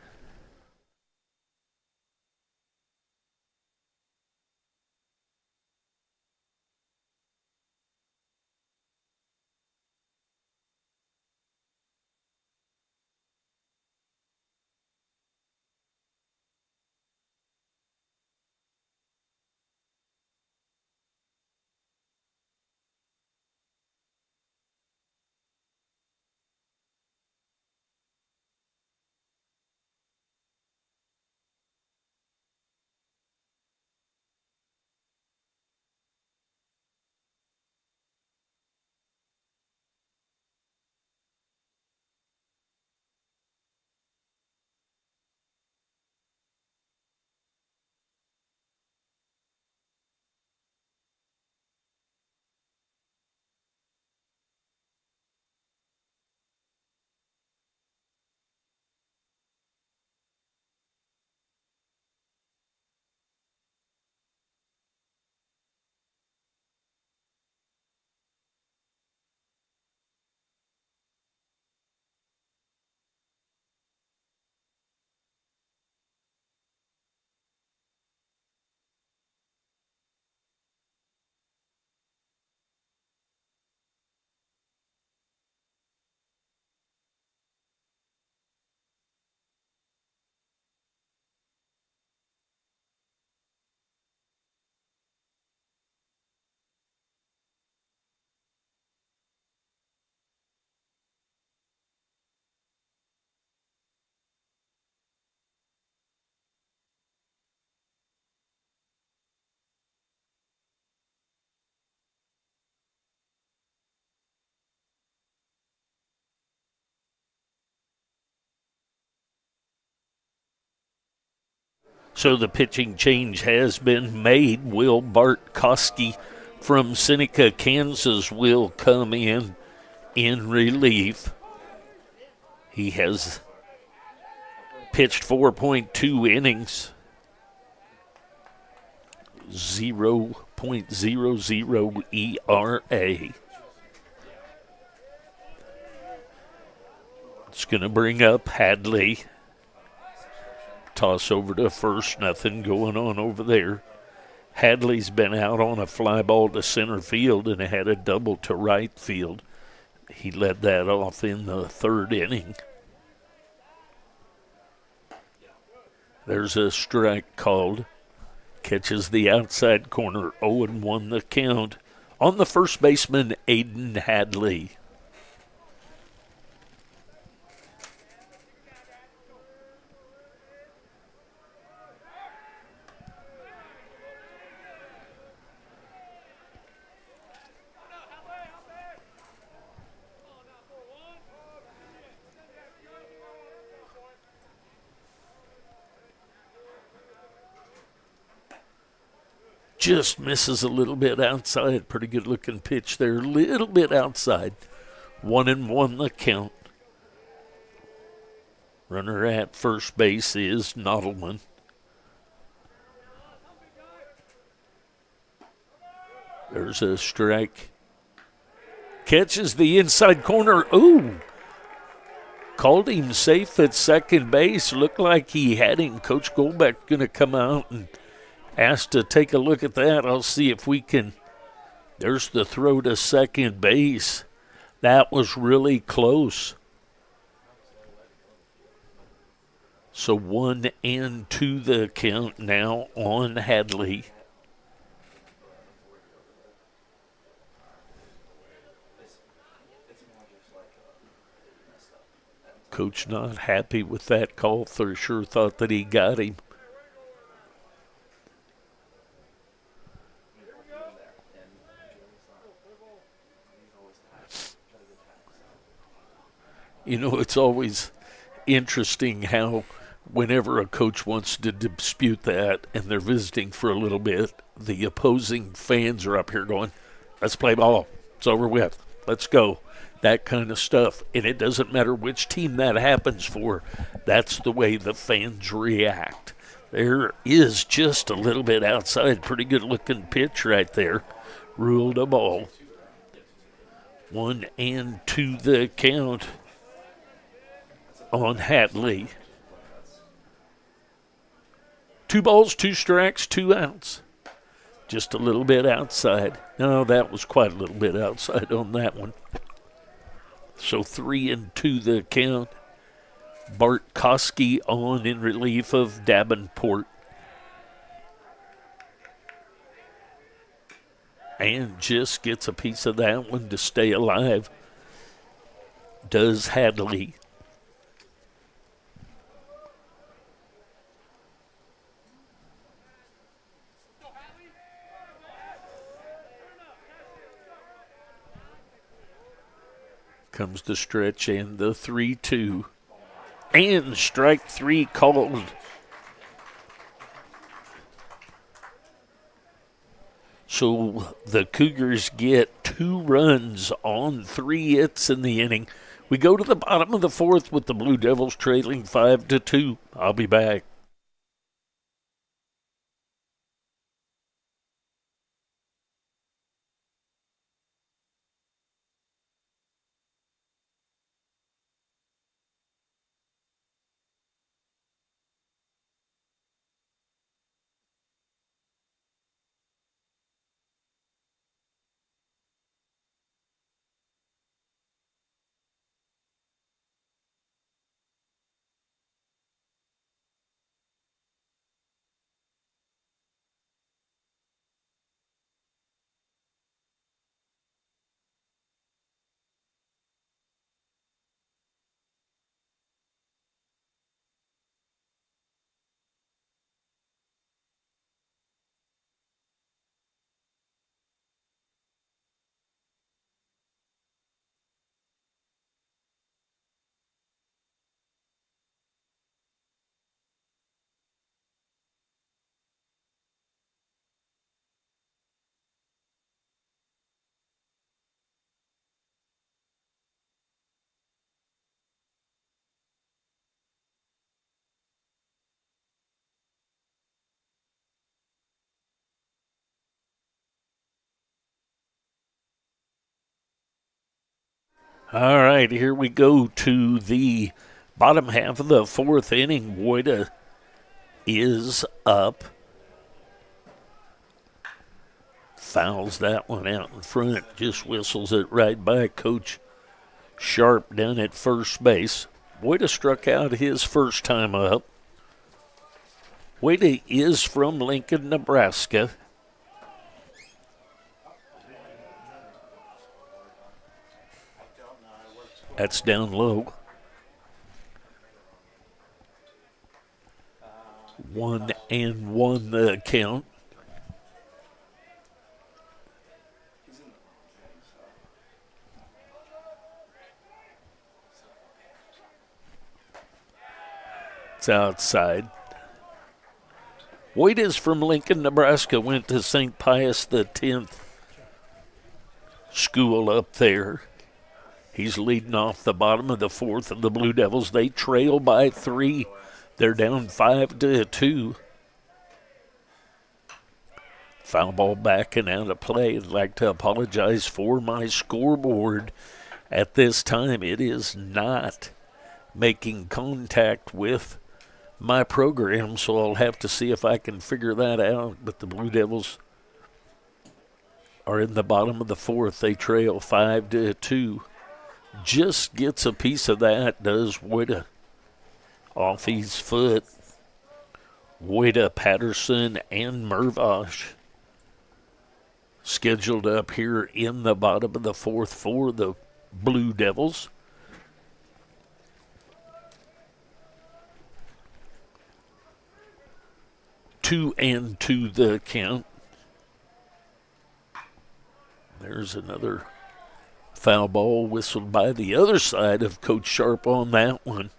So the pitching change has been made. Will Bartkowski from Seneca, Kansas will come in relief. He has pitched 4.2 innings, 0.00 ERA. It's going to bring up Hadley. Toss over to first, nothing going on over there. Hadley's been out on a fly ball to center field and had a double to right field. He led that off in the third inning. There's a strike called. Catches the outside corner. 0-1 the count on the first baseman, Aiden Hadley. Just misses a little bit outside. Pretty good looking pitch there. Little bit outside. 1-1 the count. Runner at first base is Nodelman. There's a strike. Catches the inside corner. Ooh! Called him safe at second base. Looked like he had him. Coach Goldbeck going to come out and asked to take a look at that. I'll see if we can. There's the throw to second base. That was really close. So 1-2 the count now on Hadley. Coach not happy with that call. For sure thought that he got him. You know, it's always interesting how whenever a coach wants to dispute that and they're visiting for a little bit, the opposing fans are up here going, let's play ball. It's over with. Let's go. That kind of stuff. And it doesn't matter which team that happens for. That's the way the fans react. There is just a little bit outside. Pretty good looking pitch right there. Ruled a ball. 1-2 the count on Hadley. 2 balls, 2 strikes, 2 outs. Just a little bit outside. No, that was quite a little bit outside on that one. So 3-2 the count. Bartkowski on in relief of Davenport. And just gets a piece of that one to stay alive. Does Hadley. Comes the stretch and the 3-2. And strike 3 called. So the Cougars get 2 runs on 3 hits in the inning. We go to the bottom of the 4th with the Blue Devils trailing 5-2. I'll be back. All right, here we go to the bottom half of the fourth inning. Woida is up. Fouls that one out in front. Just whistles it right by Coach Sharp down at first base. Woida struck out his first time up. Woida is from Lincoln, Nebraska. That's down low. 1-1 the count. It's outside. Wade is from Lincoln, Nebraska. Went to St. Pius X school up there. He's leading off the bottom of the fourth of the Blue Devils. They trail by 3. They're down 5-2. Foul ball back and out of play. I'd like to apologize for my scoreboard. At this time, it is not making contact with my program, so I'll have to see if I can figure that out. But the Blue Devils are in the bottom of the fourth. They trail 5-2. Just gets a piece of that, does Woida. Off his foot. Woida, Patterson, and Mervosh scheduled up here in the bottom of the fourth for the Blue Devils. Two and two the count. There's another foul ball whistled by the other side of Coach Sharp on that one.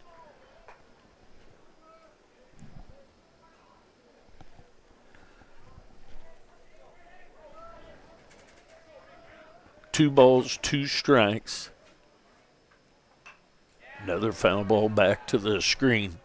Two balls, two strikes. Another foul ball back to the screen.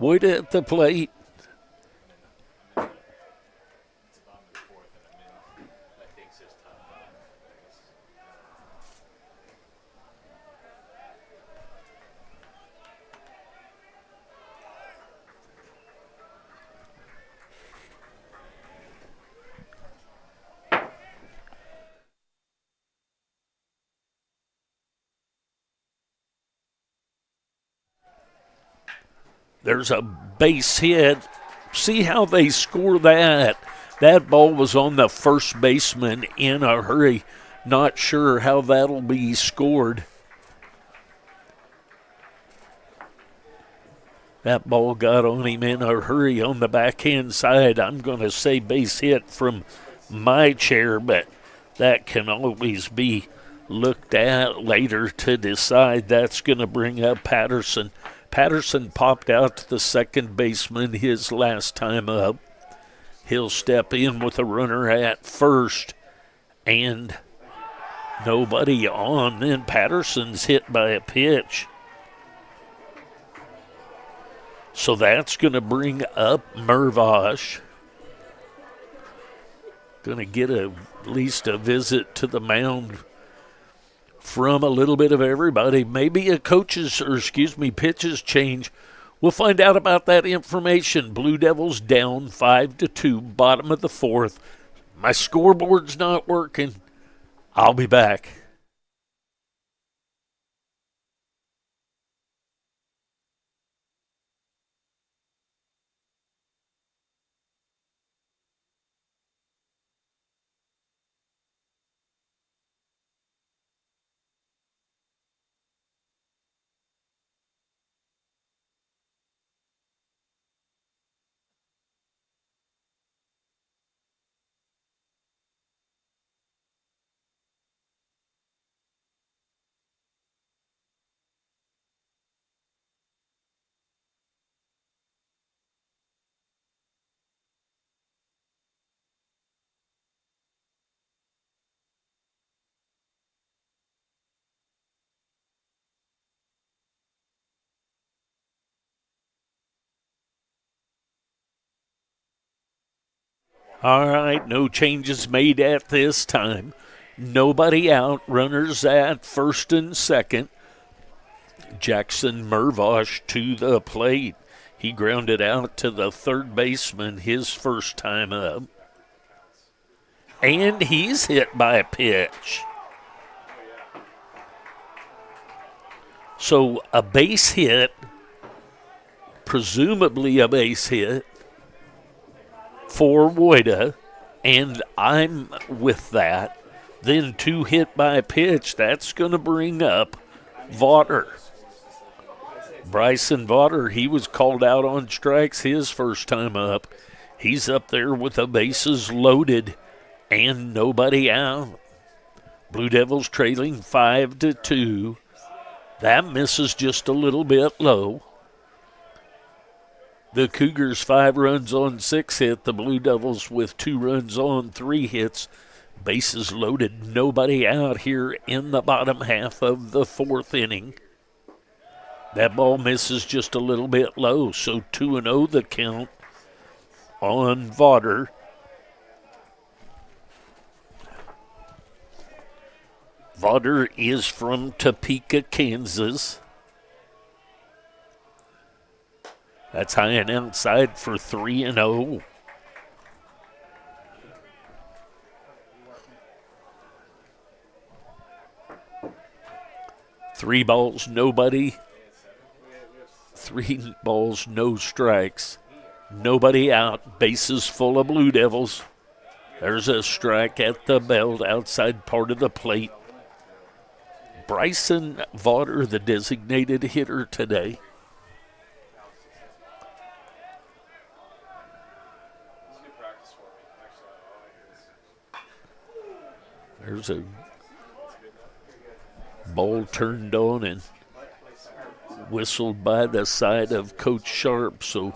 Woida at the plate. There's a base hit. See how they score that. That ball was on the first baseman in a hurry. Not sure how that'll be scored. That ball got on him in a hurry on the backhand side. I'm going to say base hit from my chair, but that can always be looked at later to decide. That's going to bring up Patterson. Patterson popped out to the second baseman his last time up. He'll step in with a runner at first and nobody on. Then Patterson's hit by a pitch. So that's going to bring up Mervosh. Going to get at least a visit to the mound from a little bit of everybody. Maybe a pitches change. We'll find out about that information. Blue Devils down 5-2, bottom of the fourth. My scoreboard's not working. I'll be back. All right, no changes made at this time. Nobody out. Runners at first and second. Jackson Mervosh to the plate. He grounded out to the third baseman his first time up. And he's hit by a pitch. So a base hit, presumably a base hit for Woida, and I'm with that. Then 2 hit by a pitch. That's going to bring up Vaughter. Bryson Vaughter, he was called out on strikes his first time up. He's up there with the bases loaded and nobody out. Blue Devils trailing 5-2. That misses just a little bit low. The Cougars 5 runs on 6 hit. The Blue Devils with 2 runs on 3 hits. Bases loaded, nobody out here in the bottom half of the 4th inning. That ball misses just a little bit low, so 2-0 the count on Vaughter. Vaughter is from Topeka, Kansas. That's high and outside for 3-0. Three balls, nobody. 3 balls, no strikes. Nobody out. Bases full of Blue Devils. There's a strike at the belt outside part of the plate. Bryson Vaughter, the designated hitter today. There's a ball turned on and whistled by the side of Coach Sharp, so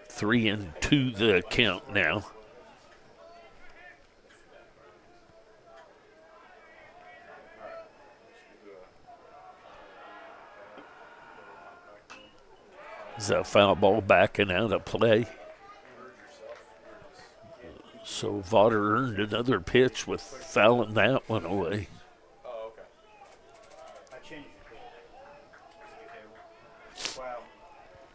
3-2 the count now. Is that foul ball backing out of play? So Vaughter earned another pitch with fouling that one away. Oh, okay. I changed the table. Well,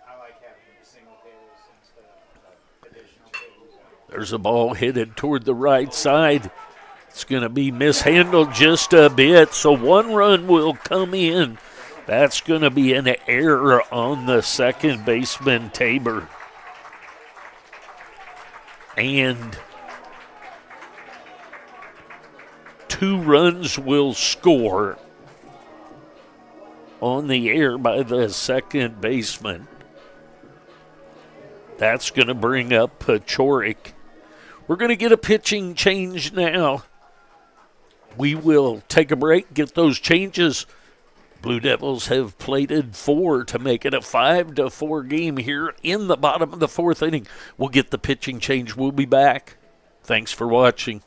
I like having single tables instead of additional tables. There's a ball headed toward the right side. It's going to be mishandled just a bit, so 1 run will come in. That's going to be an error on the second baseman, Tabor. And 2 runs will score on the air by the second baseman. That's going to bring up Pachorik. We're going to get a pitching change now. We will take a break, get those changes. Blue Devils have plated 4 to make it a 5-4 game here in the bottom of the 4th inning. We'll get the pitching change. We'll be back. Thanks for watching.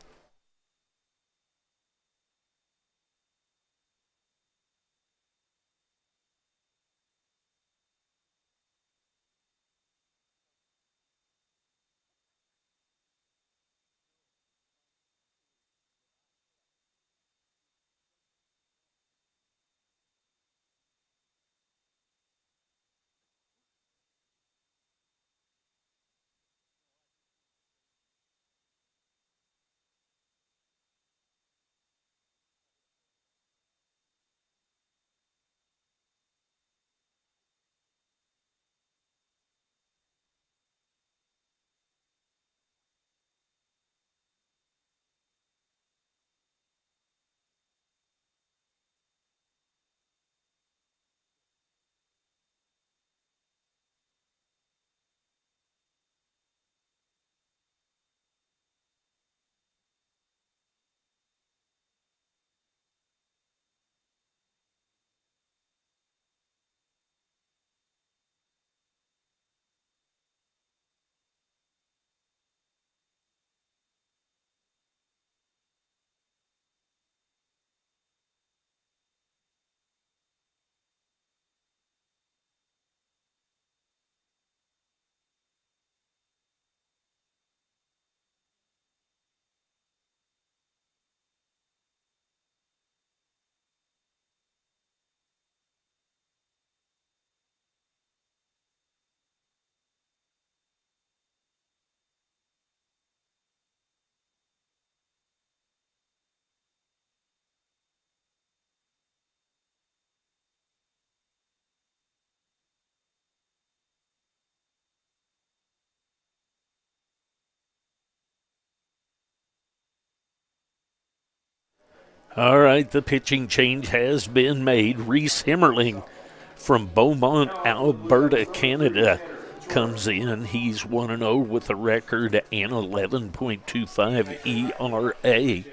All right, the pitching change has been made. Reese Himmerling from Beaumont, Alberta, Canada, comes in. He's 1-0 with a record and 11.25 ERA.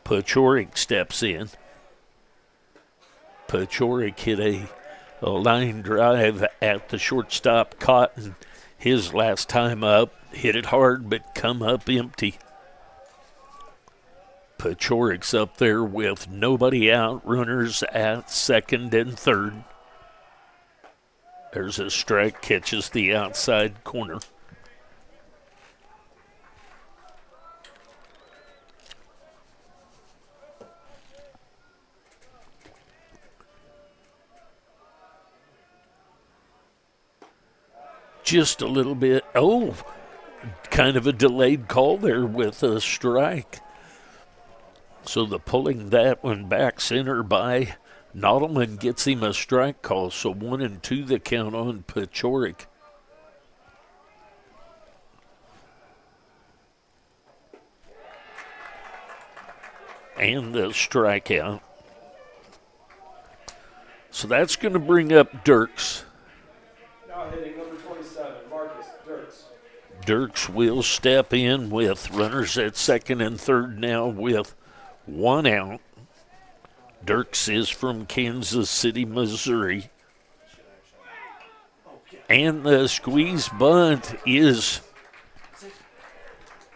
Pachorik steps in. Pachorik hit a line drive at the shortstop Cotton his last time up. Hit it hard but come up empty. Pachorik's up there with nobody out, runners at second and third. There's a strike, catches the outside corner. Just a little bit, kind of a delayed call there with a strike. So the pulling that one back center by Nodelman gets him a strike call. So 1-2 the count on Pachorik. And the strikeout. So that's going to bring up Dirks. Now hitting number 27, Marcus Dirks. Dirks will step in with runners at second and third now with 1 out. Dirks is from Kansas City, Missouri. And the squeeze bunt is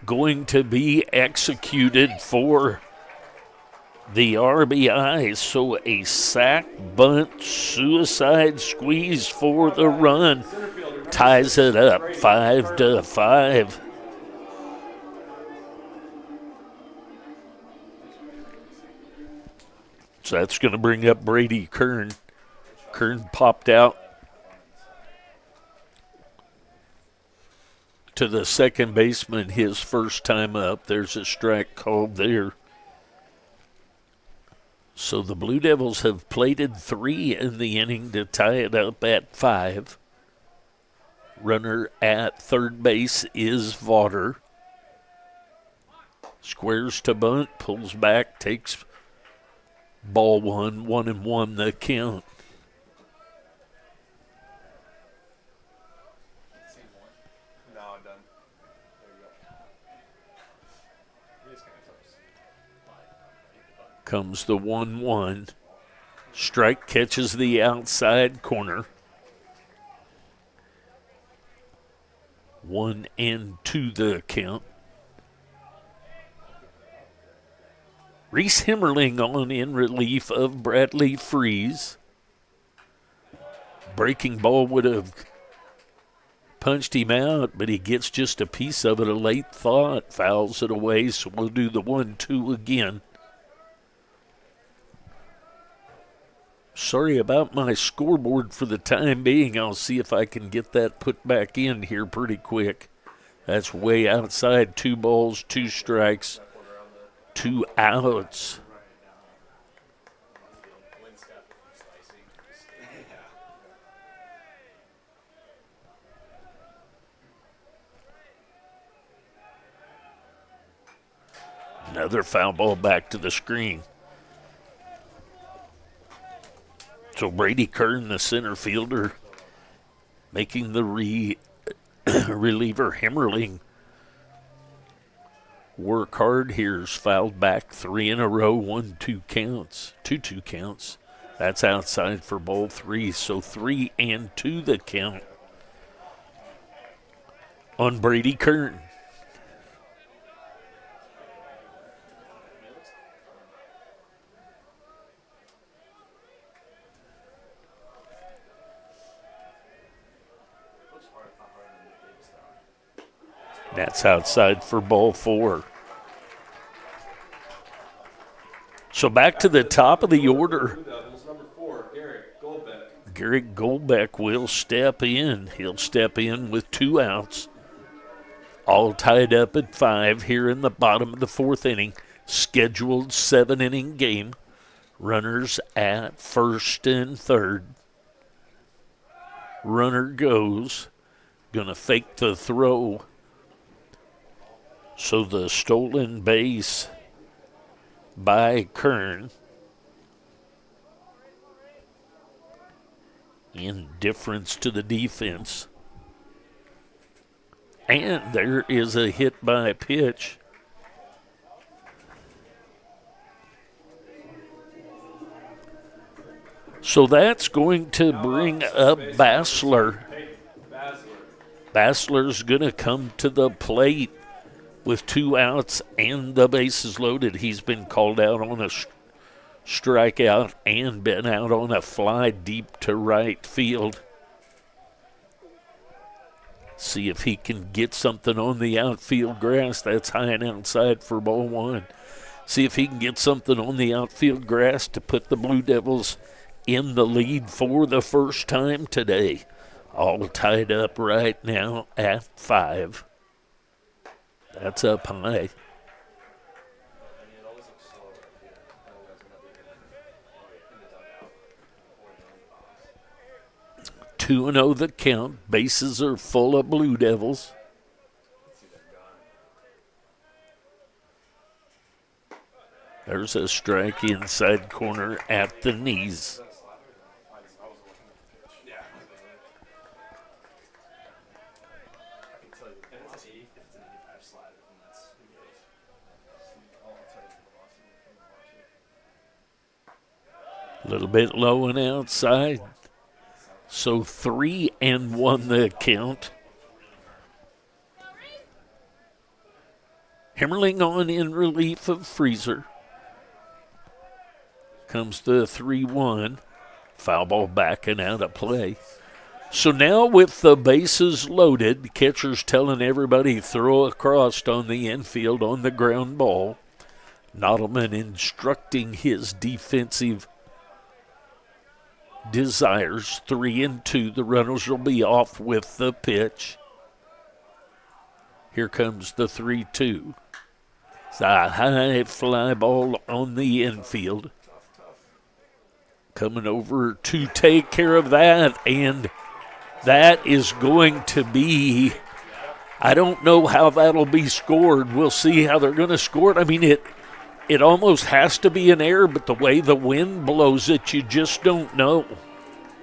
going to be executed for the RBI. So a sack, bunt, suicide squeeze for the run ties it up 5-5. So that's going to bring up Brady Kern. Kern popped out to the second baseman his first time up. There's a strike called there. So the Blue Devils have plated 3 in the inning to tie it up at 5. Runner at third base is Vaughter. Squares to bunt, pulls back, takes ball 1-1 the count. No, I'm done. There you go. Comes the 1-1. Strike catches the outside corner. 1-2 the count. Reese Himmerling on in relief of Bradley Freeze. Breaking ball would have punched him out, but he gets just a piece of it, a late thought, fouls it away, so we'll do the 1-2 again. Sorry about my scoreboard for the time being. I'll see if I can get that put back in here pretty quick. That's way outside. 2 balls, 2 strikes, 2 outs. Another foul ball back to the screen. So Brady Kern, the center fielder, making the reliever Himmerling work hard. Here's fouled back 3 in a row, 1-2 counts, 2-2 counts. That's outside for ball 3, so 3-2 the count on Brady Kern. That's outside for ball 4. So back to the top of the order. Number 4, Garrett Goldbeck. Garrett Goldbeck will step in. He'll step in with 2 outs. All tied up at 5 here in the bottom of the 4th inning. Scheduled 7-inning game. Runners at first and third. Runner goes. Gonna fake the throw. So the stolen base by Kern. Indifference to the defense. And there is a hit by pitch. So that's going to bring up Bassler. Bassler's going to come to the plate with 2 outs and the bases loaded. He's been called out on a strikeout and been out on a fly deep to right field. See if he can get something on the outfield grass. That's high and outside for ball 1. See if he can get something on the outfield grass to put the Blue Devils in the lead for the first time today. All tied up right now at 5. That's up high. 2-0 the count. Bases are full of Blue Devils. There's a strike inside corner at the knees. A little bit low and outside. So 3-1 the count. Hemmerling on in relief of Freezer. Comes the 3-1. Foul ball back and out of play. So now with the bases loaded, the catcher's telling everybody throw across on the infield on the ground ball. Nottleman instructing his defensive desires. 3-2. The runners will be off with the pitch. Here comes the 3-2. It's a high fly ball on the infield. Coming over to take care of that, and that is going to be, I don't know how that'll be scored. We'll see how they're going to score it. I mean, it almost has to be an error, but the way the wind blows it, you just don't know.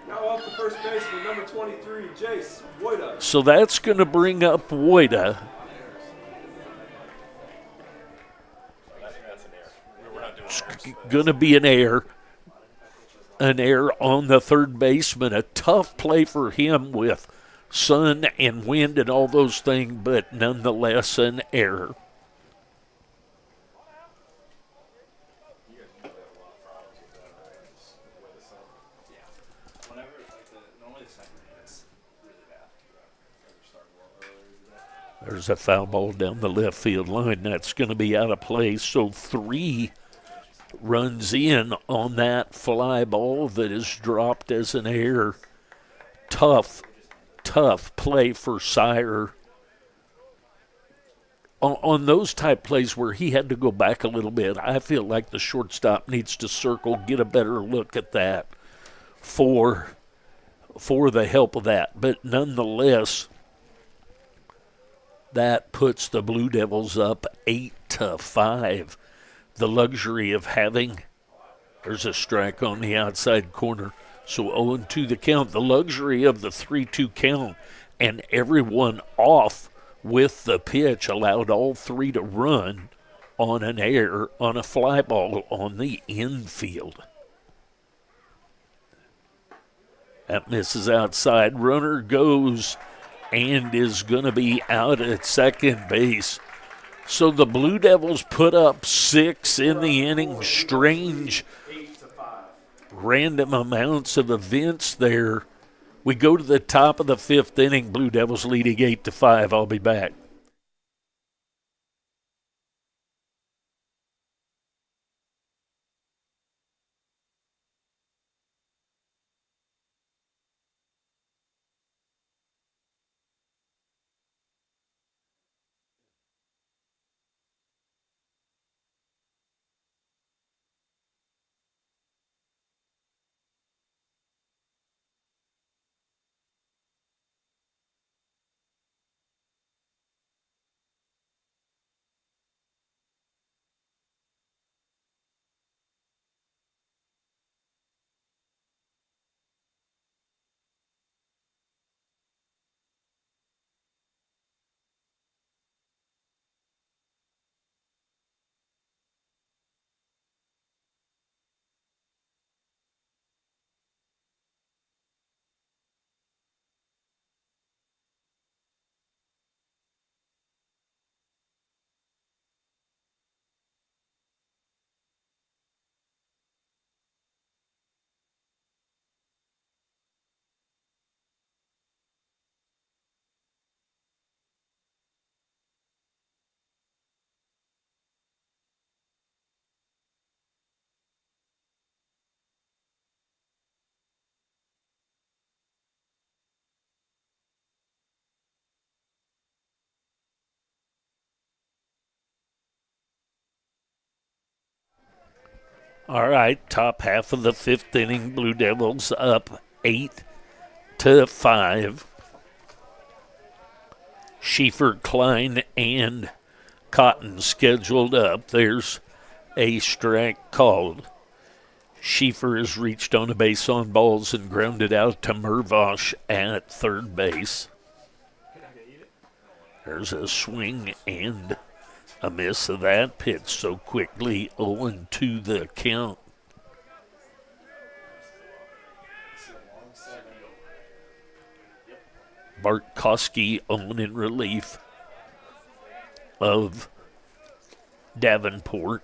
Now off the first baseman, number 23, Jace Woida. So that's going to bring up Woida. It's going to be an error. An error on the third baseman. A tough play for him with sun and wind and all those things, but nonetheless an error. There's a foul ball down the left field line. That's going to be out of play. So 3 runs in on that fly ball that is dropped as an error. Tough play for Sire. On those type plays where he had to go back a little bit, I feel like the shortstop needs to circle, get a better look at that for the help of that. But nonetheless, that puts the Blue Devils up 8-5. The luxury of having, there's a strike on the outside corner, so 0-2 the count. The luxury of the 3-2 count and everyone off with the pitch allowed all 3 to run on an error on a fly ball on the infield. That misses outside. Runner goes and is going to be out at second base. So the Blue Devils put up 6 in the inning. Strange, random amounts of events there. We go to the top of the 5th inning. Blue Devils leading 8-5. I'll be back. All right, top half of the fifth inning, Blue Devils up 8-5. Schieffer, Klein, and Cotton scheduled up. There's a strike called. Schieffer has reached on a base on balls and grounded out to Mervosh at third base. There's a swing and a miss of that pitch so quickly. 0-2 the count. Bartkowski on in relief of Davenport.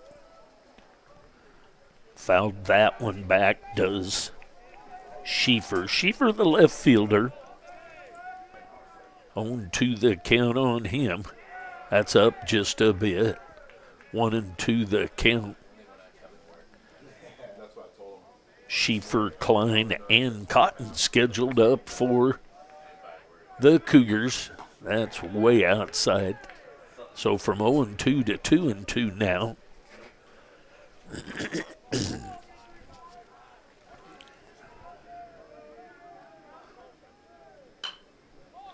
Fouled that one back, does Schieffer. Schieffer, the left fielder. 0-2 the count on him. That's up just a bit. 1-2 the count. Schieffer, Klein, and Cotton scheduled up for the Cougars. That's way outside. So from 0-2 to 2-2 now.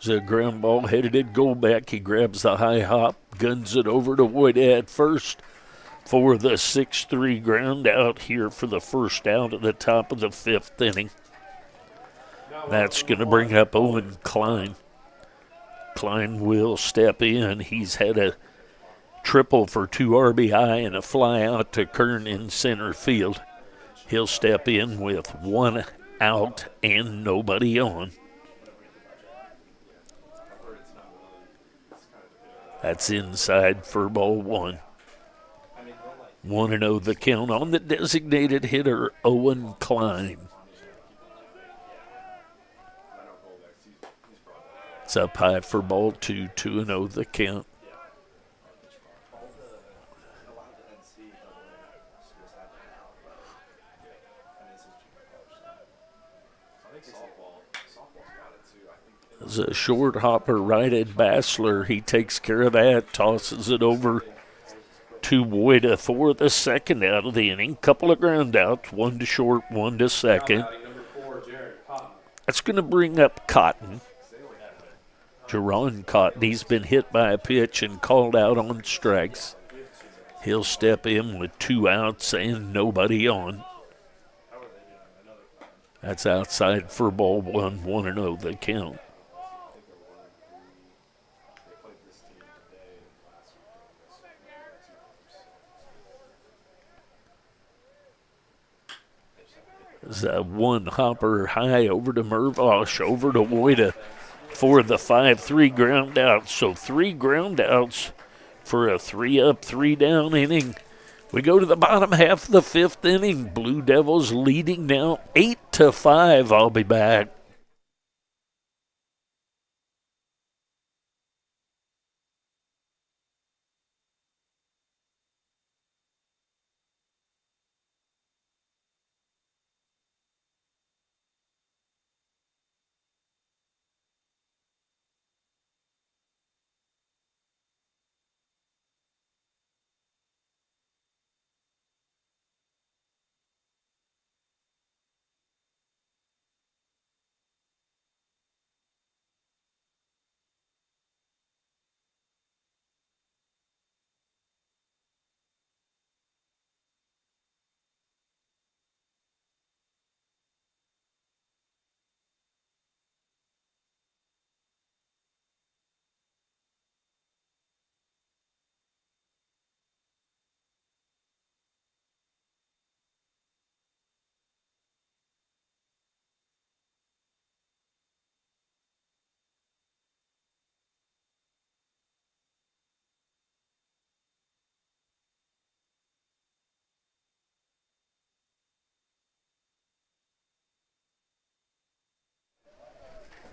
There's a ground ball headed at Goldback. He grabs the high hop, guns it over to Wood at first for the 6-3 ground out here for the first out at the top of the fifth inning. That's going to bring up Owen Klein. Klein will step in. He's had a triple for 2 RBI and a fly out to Kern in center field. He'll step in with 1 out and nobody on. That's inside for ball 1. 1-0 the count on the designated hitter, Owen Klein. It's up high for ball 2, 2-0 the count. There's a short hopper right at Bassler. He takes care of that, tosses it over to Woida for the second out of the inning. Couple of ground outs, 1 to short, 1 to second. That's going to bring up Cotton. Jerron Cotton. He's been hit by a pitch and called out on strikes. He'll step in with 2 outs and nobody on. That's outside for ball 1, 1-0 the count. There's a 1 hopper high over to Mervosh, over to Woida for the 5-3 ground out. So 3 ground outs for a 3-up, 3-down inning. We go to the bottom half of the fifth inning. Blue Devils leading now 8-5. I'll be back.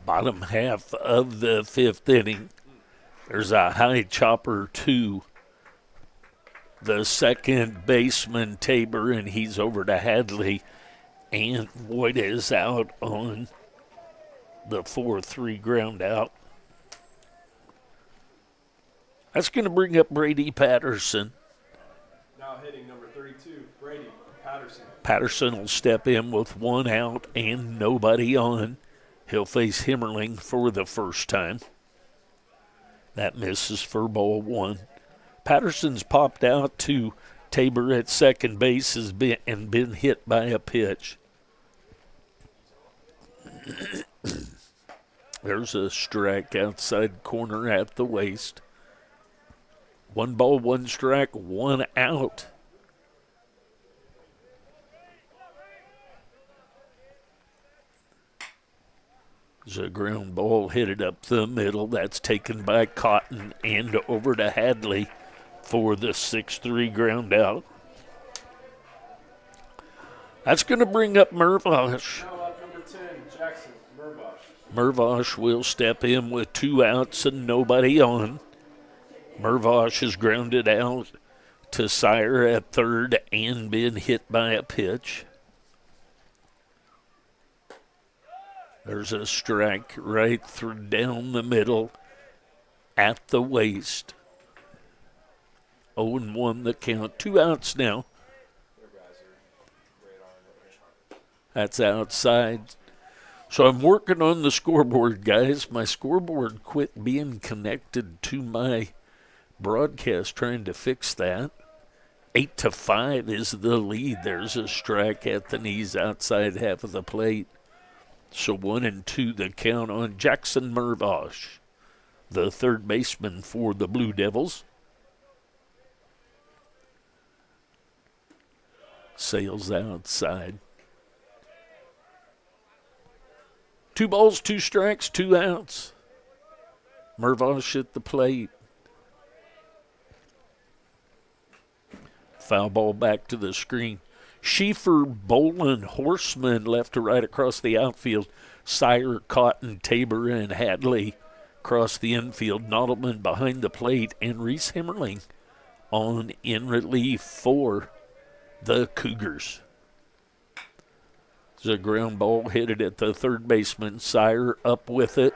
Bottom half of the fifth inning. There's a high chopper to the second baseman, Tabor, and he's over to Hadley. And Wood is out on the 4-3 ground out. That's going to bring up Brady Patterson. Now hitting number 32, Brady Patterson. Patterson will step in with 1 out and nobody on. He'll face Himmerling for the first time. That misses for ball 1. Patterson's popped out to Tabor at second base and been hit by a pitch. There's a strike outside corner at the waist. 1 ball, 1 strike, 1 out. There's a ground ball headed up the middle. That's taken by Cotton and over to Hadley for the 6-3 ground out. That's going to bring up Mervosh. Now up number 10, Jackson Mervosh. Mervosh will step in with 2 outs and nobody on. Mervosh is grounded out to Sire at third and been hit by a pitch. There's a strike right through down the middle at the waist. 0-1 the count. 2 outs now. That's outside. So I'm working on the scoreboard, guys. My scoreboard quit being connected to my broadcast, trying to fix that. 8-5 is the lead. There's a strike at the knees outside half of the plate. So 1-2 the count on Jackson Mervosh, the third baseman for the Blue Devils. Sails outside. 2 balls, 2 strikes, 2 outs. Mervosh at the plate. Foul ball back to the screen. Schieffer, Boland, Horseman left to right across the outfield. Sire, Cotton, Tabor, and Hadley across the infield. Nodelman behind the plate, and Reese Himmerling on in relief for the Cougars. There's a ground ball headed at the third baseman. Sire up with it.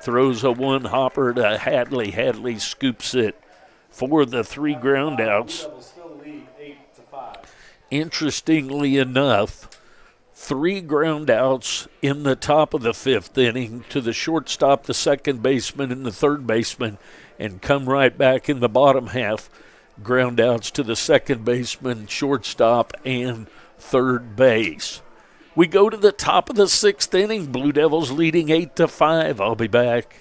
Throws a 1-hopper to Hadley. Hadley scoops it for the 3 ground outs. Interestingly enough, 3 ground outs in the top of the 5th inning to the shortstop, the second baseman, and the third baseman, and come right back in the bottom half. Ground outs to the second baseman, shortstop, and third base. We go to the top of the 6th inning. Blue Devils leading 8-5. I'll be back.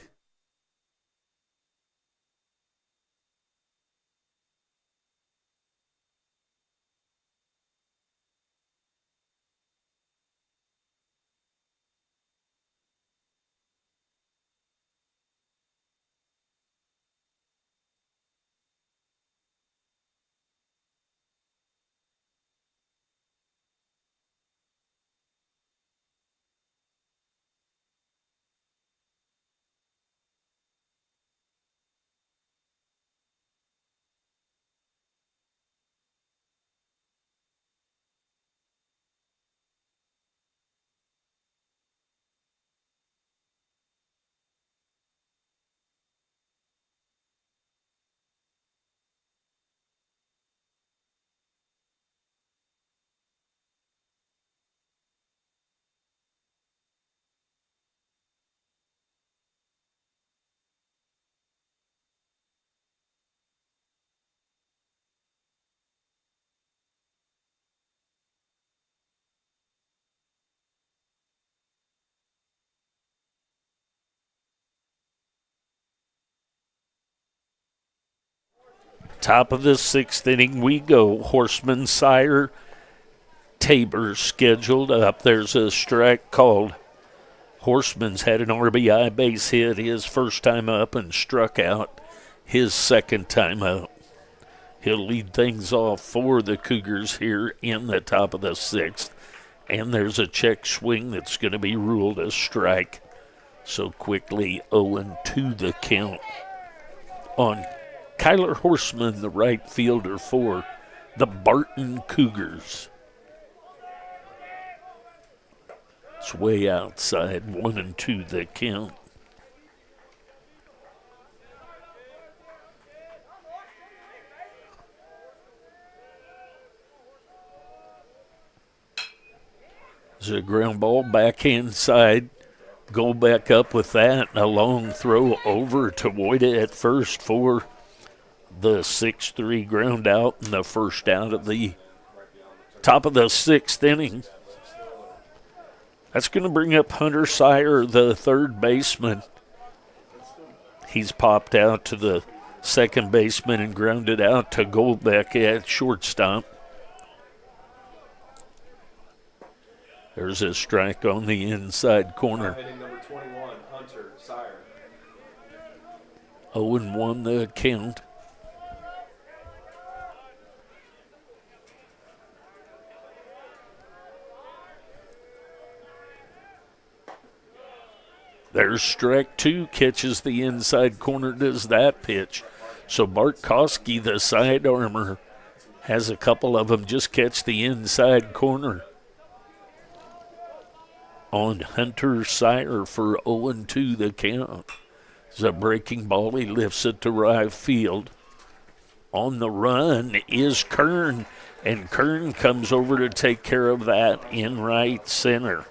Top of the 6th inning we go. Horseman, Sire, Tabor scheduled up. There's a strike called. Horseman's had an RBI base hit his first time up and struck out his second time up. He'll lead things off for the Cougars here in the top of the 6th. And there's a check swing that's going to be ruled a strike. So quickly 0-2 the count on Kyler Horseman, the right fielder for the Barton Cougars. It's way outside, 1-2 the count. There's a ground ball backhand side. Go back up with that. A long throw over to Woida at first for the 6-3 ground out and the first out of the top of the 6th inning. That's going to bring up Hunter Sire, the third baseman. He's popped out to the second baseman and grounded out to Goldbeck at shortstop. There's a strike on the inside corner. Hitting number 21, Hunter Sire. 0-1 the count. There's strike 2, catches the inside corner, does that pitch. So Bart Koski, the side armor, has a couple of them just catch the inside corner. On Hunter Sire for 0-2 the count. It's a breaking ball. He lifts it to right field. On the run is Kern, and Kern comes over to take care of that in right center.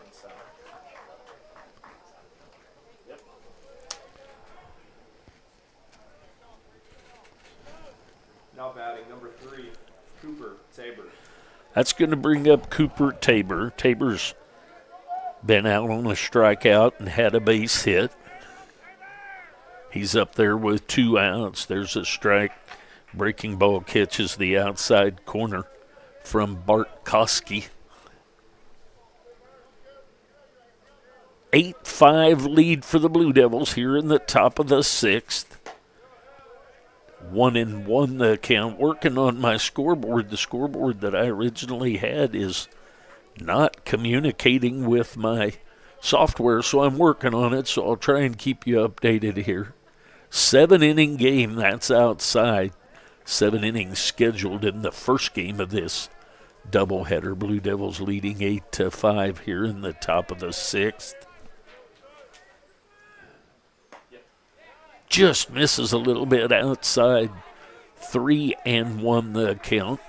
Now batting number 3, Cooper Tabor. That's going to bring up Cooper Tabor. Tabor's been out on a strikeout and had a base hit. He's up there with 2 outs. There's a strike. Breaking ball catches the outside corner from Bart Koski. 8-5 lead for the Blue Devils here in the top of the 6th. 1-1 the count. Working on my scoreboard. The scoreboard that I originally had is not communicating with my software, so I'm working on it, so I'll try and keep you updated here. 7-inning game, that's outside. 7 innings scheduled in the first game of this doubleheader. Blue Devils leading 8-5 here in the top of the 6th. Just misses a little bit outside. 3-1 the count.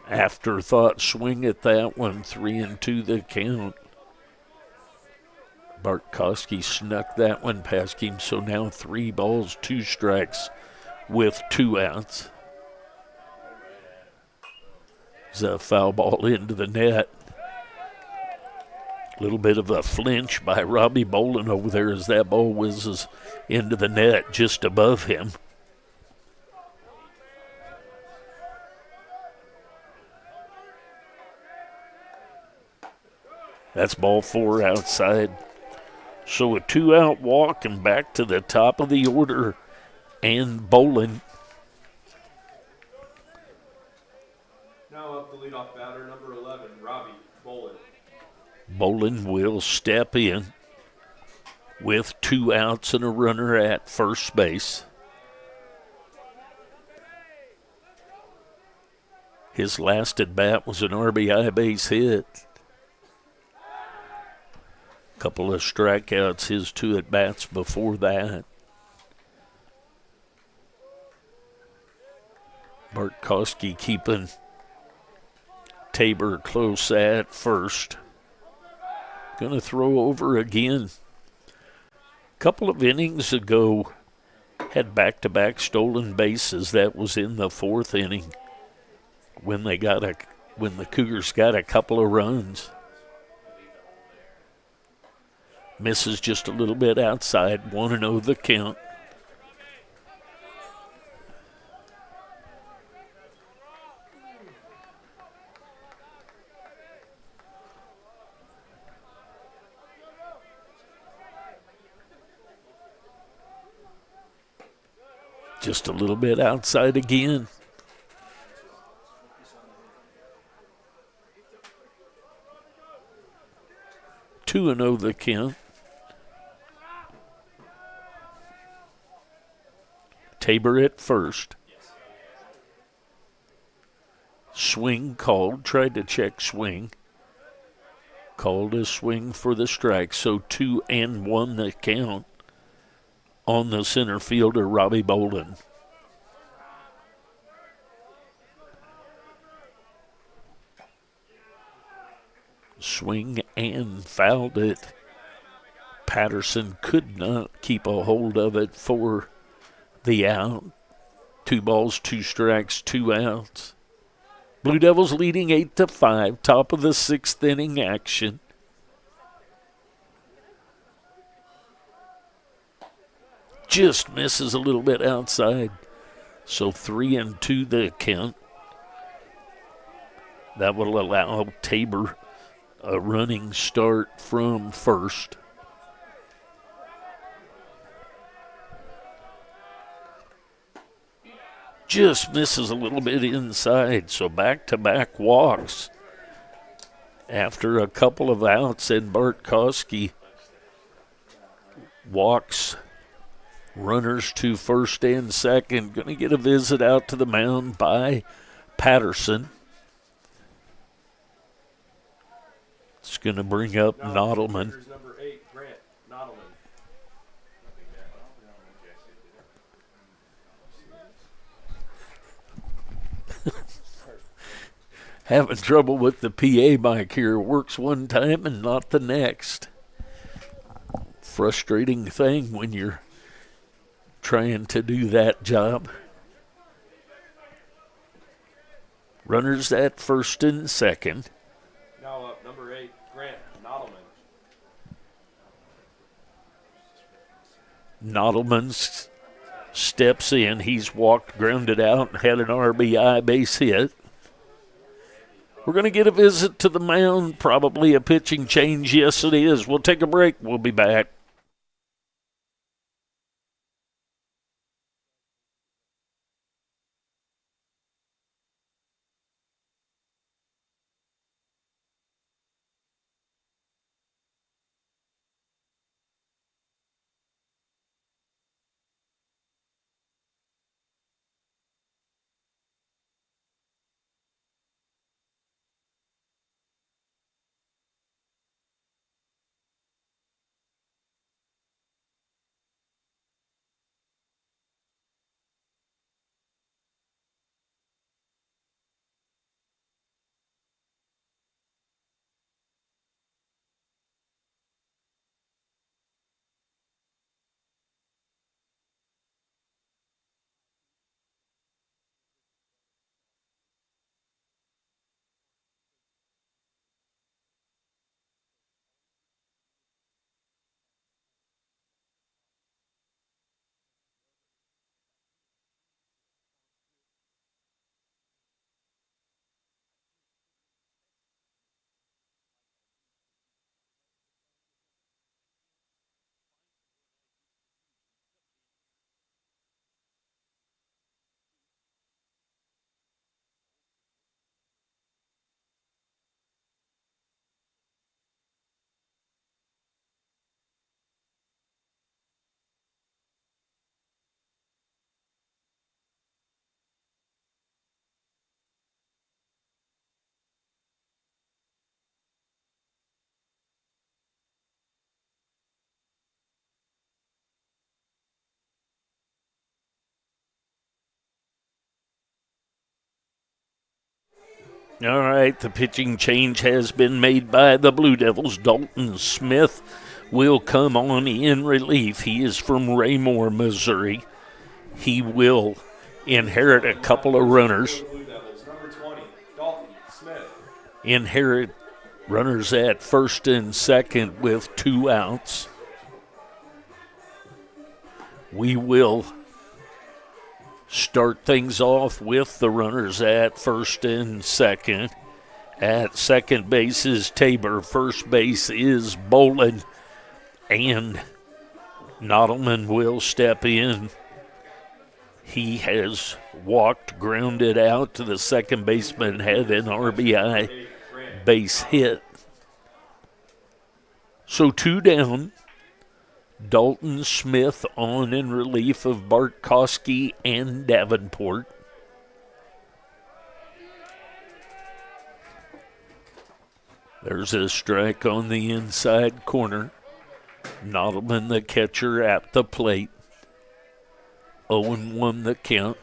Afterthought swing at that one, 3-2 the count. Bart Koski snuck that one past him, so now 3 balls, 2 strikes with 2 outs. It's a foul ball into the net. A little bit of a flinch by Robbie Bolin over there as that ball whizzes into the net just above him. That's ball 4 outside. So a 2-out walk and back to the top of the order. And Bolin. Now up the leadoff batter, number 11, Robbie Bolin. Bolin will step in with 2 outs and a runner at first base. His last at bat was an RBI base hit. Couple of strikeouts, his 2 at bats before that. Bart Koski keeping Tabor close at first. Going to throw over again. Couple of innings ago, had back-to-back stolen bases. That was in the 4th inning when the Cougars got a couple of runs. Misses just a little bit outside. 1-0 the count. Just a little bit outside again. Two and 0 the count. Tabor at first. Swing called. Tried to check swing. Called a swing for the strike. So 2-1 the count. on the center fielder, Robbie Bolden. Swing and fouled it. Patterson could not keep a hold of it for the out. 2 balls, 2 strikes, 2 outs. Blue Devils leading 8-5, top of the 6th inning action. Just misses a little bit outside. So 3-2 the count. That will allow Tabor a running start from first. Just misses a little bit inside, so back-to-back walks. After a couple of outs, and Bartkowski walks runners to first and second. Going to get a visit out to the mound by Patterson. It's going to bring up Nodelman. Here's number 8, Grant Nodelman. Having trouble with the PA mic here. Works one time and not the next. Frustrating thing when you're trying to do that job. Runners at first and second. Now up, number 8, Grant Nodelman. Nodelman steps in. He's walked, grounded out, and had an RBI base hit. We're going to get a visit to the mound, probably a pitching change. Yes, it is. We'll take a break. We'll be back. All right, the pitching change has been made by the Blue Devils. Dalton Smith will come on in relief. He is from Raymore, Missouri. He will inherit a couple of runners. Blue Devils, number 20, Dalton Smith. Inherit runners at first and second with 2 outs. We will start things off with the runners at first and second. At second base is Tabor. First base is Bolin. And Nodelman will step in. He has walked, grounded out to the second baseman, had an RBI base hit. So 2 down. Dalton Smith on in relief of Bartkowski and Davenport. There's a strike on the inside corner. Nodelman, the catcher, at the plate. 0-1 the count.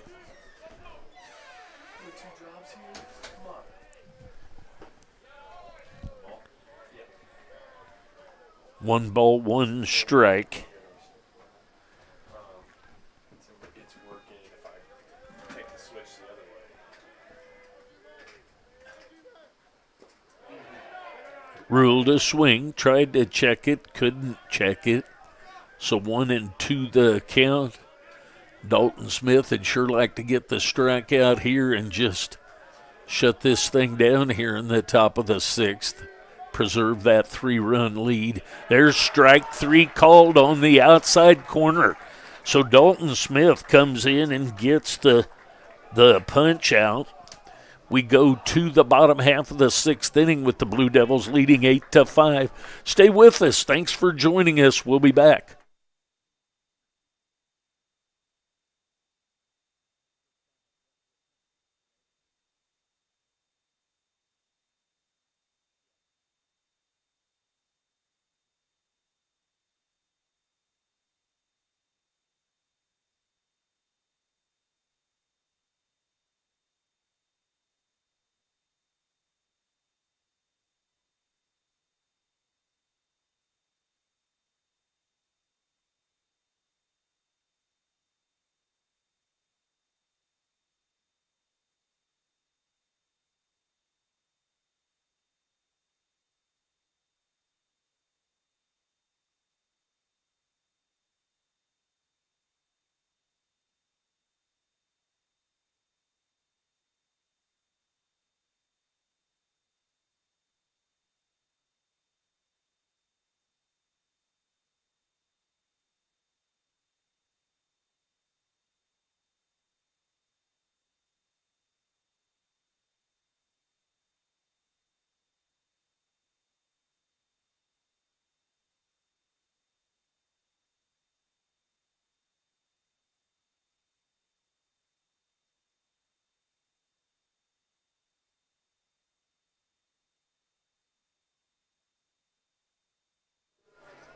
One ball, one strike. It's working if I take the switch the other way. Ruled a swing, tried to check it, couldn't check it. So 1-2 the count. Dalton Smith would sure like to get the strikeout here and just shut this thing down here in the top of the sixth. Preserve that 3-run lead. There's strike 3 called on the outside corner. So Dalton Smith comes in and gets the punch out. We go to the bottom half of the sixth inning with the Blue Devils leading 8-5. Stay with us. Thanks for joining us. We'll be back.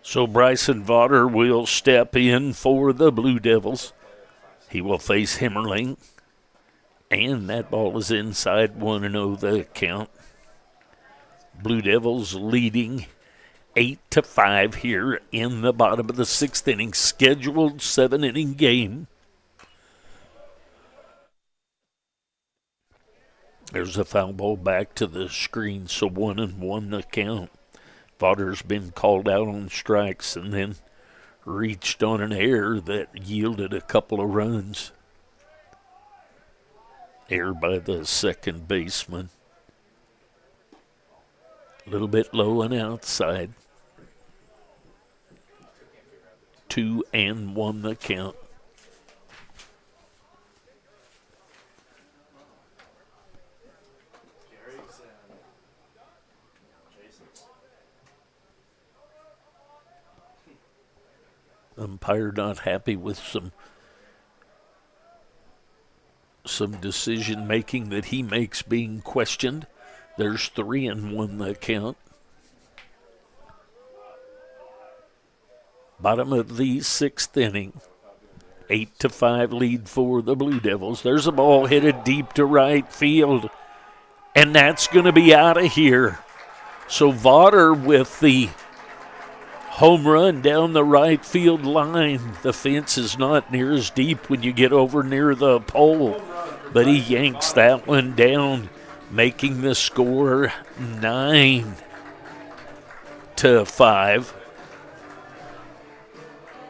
So Bryson Vaughter will step in for the Blue Devils. He will face Himmerling. And that ball is inside 1-0 the count. Blue Devils leading 8-5 here in the bottom of the sixth inning. Scheduled 7-inning game. There's a foul ball back to the screen, so 1-1 the count. Vaughter's been called out on strikes and then reached on an error that yielded a couple of runs. Error by the second baseman. A little bit low and outside. 2-1 the count. Umpire not happy with some decision making that he makes being questioned. There's 3-1 the count. Bottom of the sixth inning. 8-5 lead for the Blue Devils. There's a ball headed deep to right field. And that's going to be out of here. So Vaughter with the home run down the right field line. The fence is not near as deep when you get over near the pole, but he yanks that one down, making the score 9-5.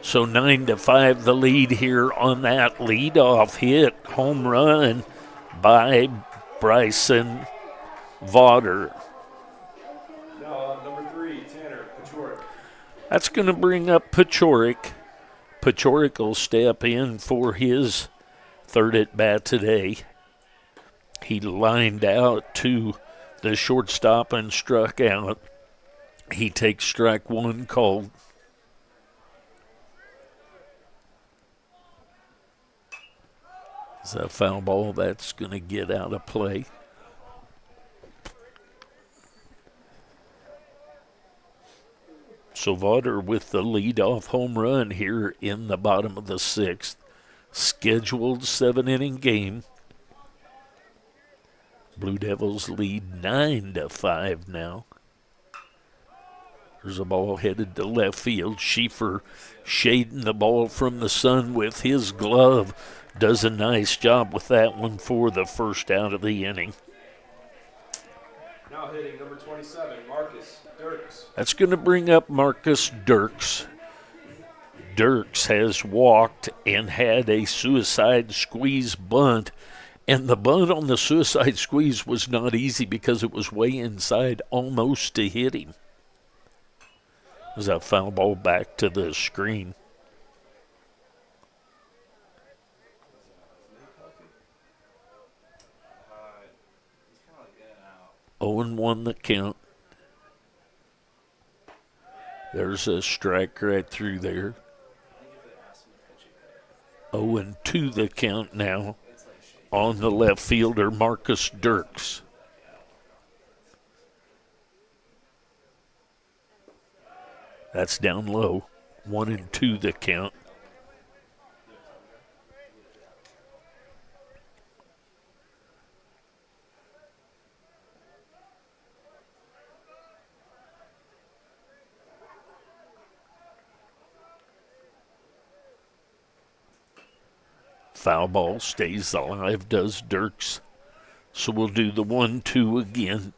So 9-5 the lead here on that leadoff hit home run by Bryson Vaughter. That's going to bring up Pachorik. Pachorik will step in for his third at bat today. He lined out to the shortstop and struck out. He takes strike 1 called. It's a foul ball that's going to get out of play. So Vaughter with the leadoff home run here in the bottom of the sixth. scheduled 7-inning game. Blue Devils lead 9-5 now. There's a ball headed to left field. Schieffer shading the ball from the sun with his glove. Does a nice job with that one for the first out of the inning. Now hitting number 27, Marcus Dirks. That's going to bring up Marcus Dirks. Dirks has walked and had a suicide squeeze bunt. And the bunt on the suicide squeeze was not easy because it was way inside almost to hit him. There's a foul ball back to the screen. Owen won the count. There's a strike right through there. 0-2 the count now on the left fielder, Marcus Dirks. That's down low. 1-2 the count. Foul ball stays alive, does Dirks. So we'll do the 1-2 again.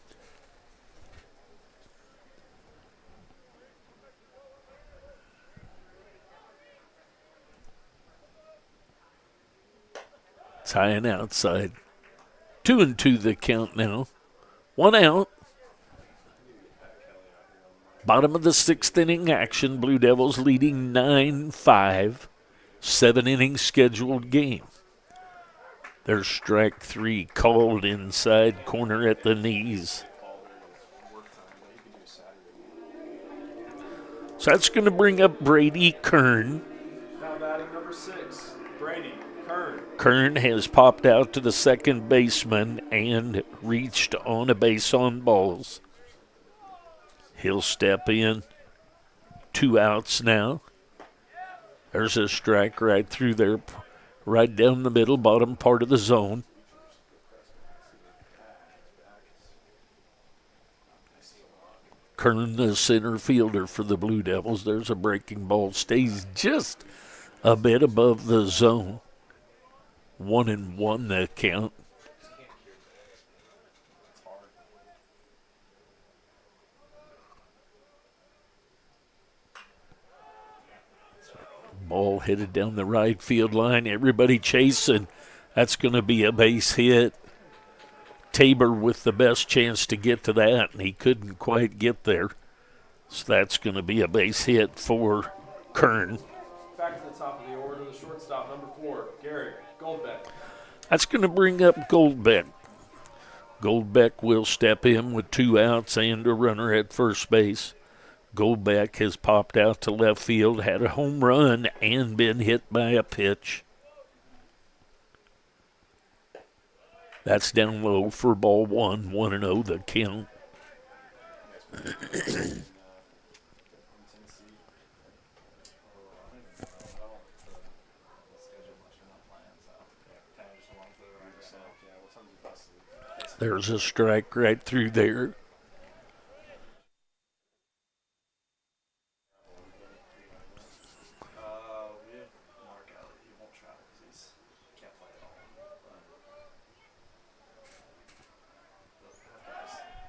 It's high and outside. 2-2 the count now. 1 out. Bottom of the 6th inning action. Blue Devils leading 9-5. 7-inning scheduled game. There's strike 3 called inside corner at the knees. So that's going to bring up Brady Kern. Now batting number 6, Brady Kern. Kern has popped out to the second baseman and reached on a base on balls. He'll step in. 2 outs now. There's a strike right through there, right down the middle, bottom part of the zone. Kern, the center fielder for the Blue Devils. There's a breaking ball. Stays just a bit above the zone. 1-1 the count. Ball headed down the right field line. Everybody chasing. That's going to be a base hit. Tabor with the best chance to get to that, and he couldn't quite get there. So that's going to be a base hit for Kern. Back to the top of the order, the shortstop, number 4, Garrett Goldbeck. That's going to bring up Goldbeck. Goldbeck will step in with 2 outs and a runner at first base. Goldbeck has popped out to left field, had a home run, and been hit by a pitch. That's down low for ball 1, 1-0 the count. There's a strike right through there.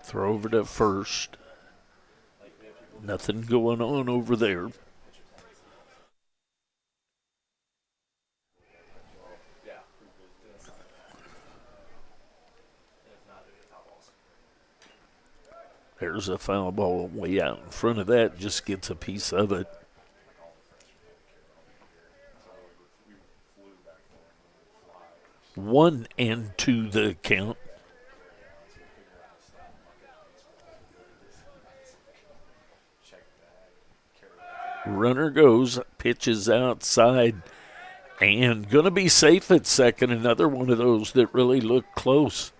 Throw over to first. Nothing going on over there. There's a foul ball way out in front of that. Just gets a piece of it. One and 2 the count. Runner goes, pitches outside, and going to be safe at second. Another one of those that really looked close.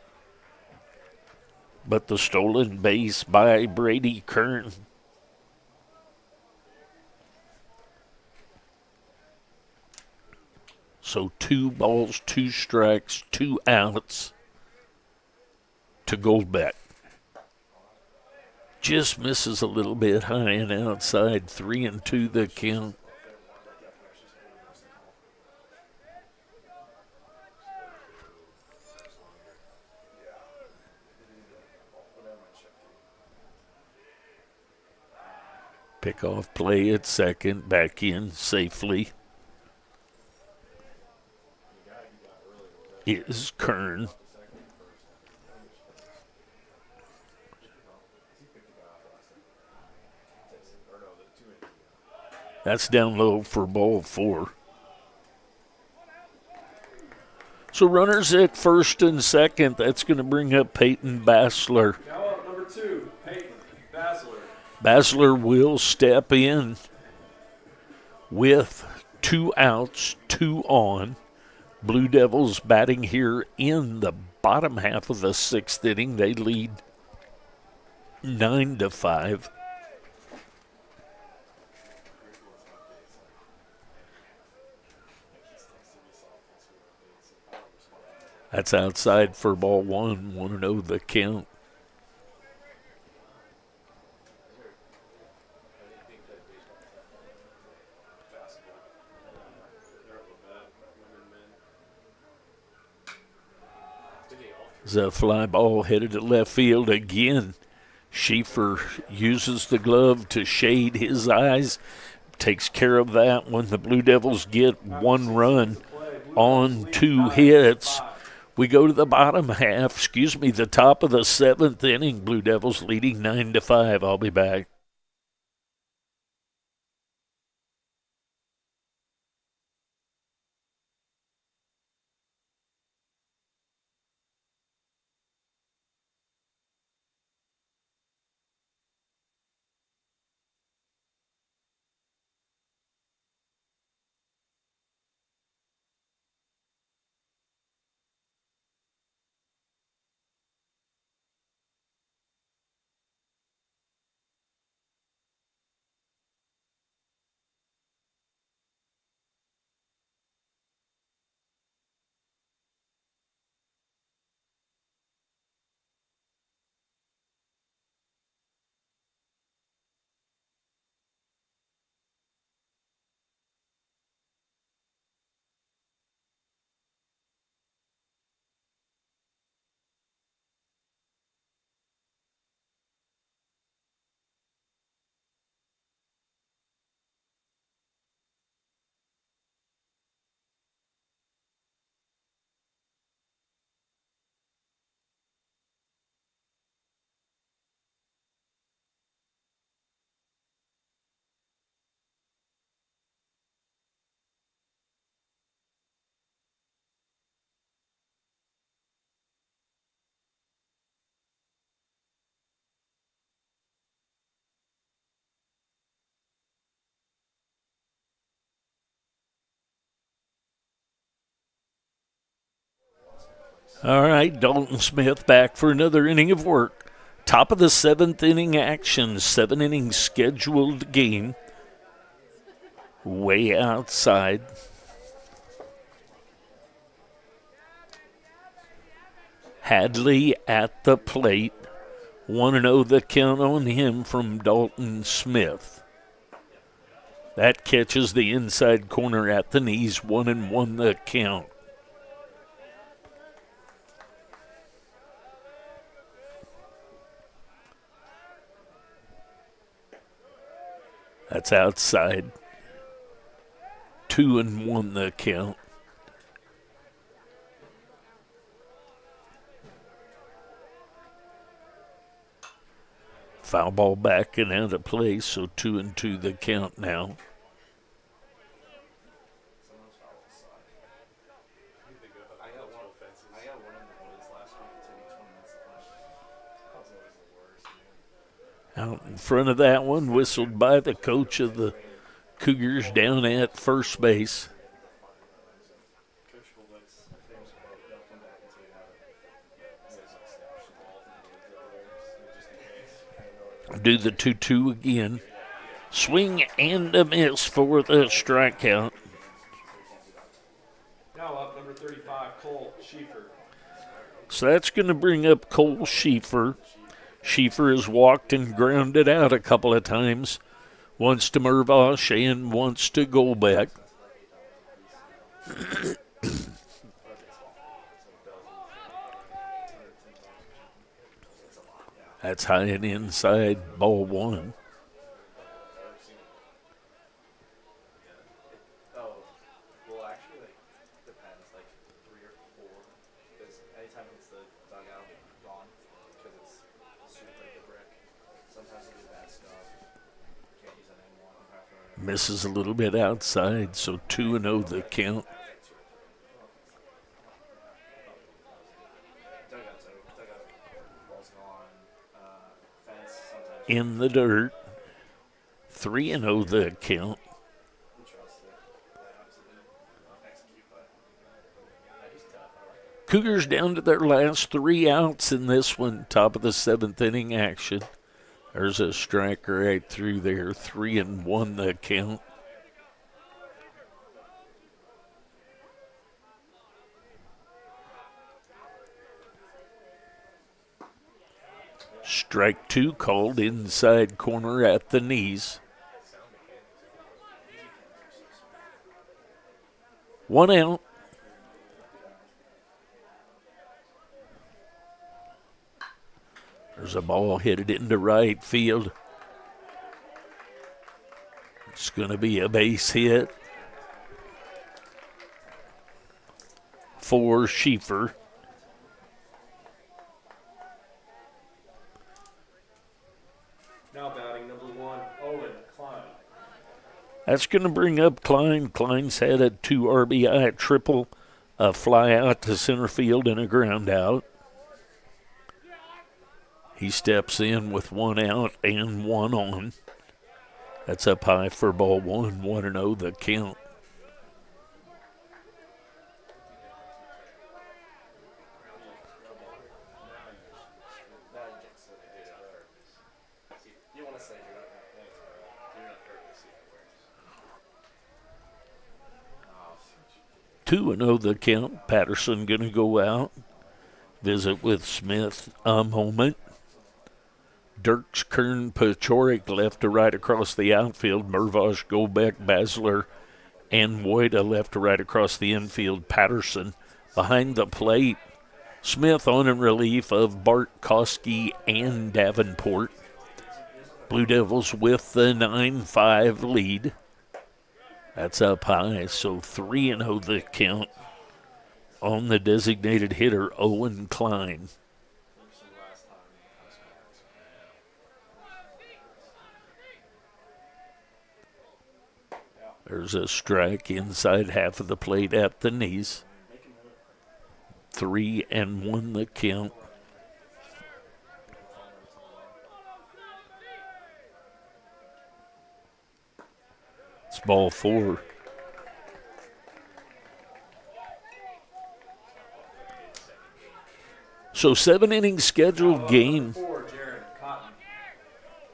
But the stolen base by Brady Kern. So 2 balls, 2 strikes, 2 outs to Goldbeck. Just misses a little bit high and outside. 3-2 the count. Pick off play at second, back in safely is Kern. That's down low for ball 4. So runners at first and second. That's going to bring up Peyton Bassler. Now up number 2, Peyton Basler. Basler will step in with 2 outs, 2 on. Blue Devils batting here in the bottom half of the 6th inning. They lead 9-5. That's outside for ball 1. 1-0 the count. There's a fly ball headed to left field again. Schieffer uses the glove to shade his eyes. Takes care of that when the Blue Devils get 1 run on 2 hits. We go to the the top of the 7th inning. Blue Devils leading 9-5. I'll be back. All right, Dalton Smith back for another inning of work. Top of the 7th inning action, 7 innings scheduled game. Way outside. Hadley at the plate. 1-0 the count on him from Dalton Smith. That catches the inside corner at the knees. 1-1 the count. That's outside. 2-1 the count. Foul ball back and out of play, so 2-2 the count now. Out in front of that one, whistled by the coach of the Cougars down at first base. Do the 2-2 again. Swing and a miss for the strikeout. Schieffer. So that's going to bring up Cole Schieffer. Schieffer has walked and grounded out a couple of times. Once to Mervosh and once to Golbeck. That's high and inside, ball one. Well, actually, depends, 3 or 4. Because anytime it's the dugout, gone. Because it's super the brick. Sometimes it'll be bad stuff. Can't use that anymore. Misses a little bit outside, so 2-0 the count. In the dirt. 3-0 the count. Cougars down to their last 3 outs in this one, top of the 7th inning action. There's a strike right through there, 3-1 the count. Strike 2 called inside corner at the knees. 1 out. There's a ball headed into right field. It's going to be a base hit for Schieffer. Now batting number 1, Owen Klein. That's going to bring up Klein. Klein's had a 2 RBI triple, a fly out to center field and a ground out. He steps in with 1 out and 1 on. That's up high for ball 1, 1-0 the count. Two and 0 the count. Patterson going to go out. Visit with Smith a moment. Dirks, Kern, Pachorik left to right across the outfield. Mervosh, Golbeck, Basler, and Wojda left to right across the infield. Patterson behind the plate. Smith on in relief of Bart, Koski, and Davenport. Blue Devils with the 9-5 lead. That's up high, so 3-0 the count on the designated hitter, Owen Klein. There's a strike inside half of the plate at the knees. 3-1 the count. It's ball 4. So 7-inning scheduled game.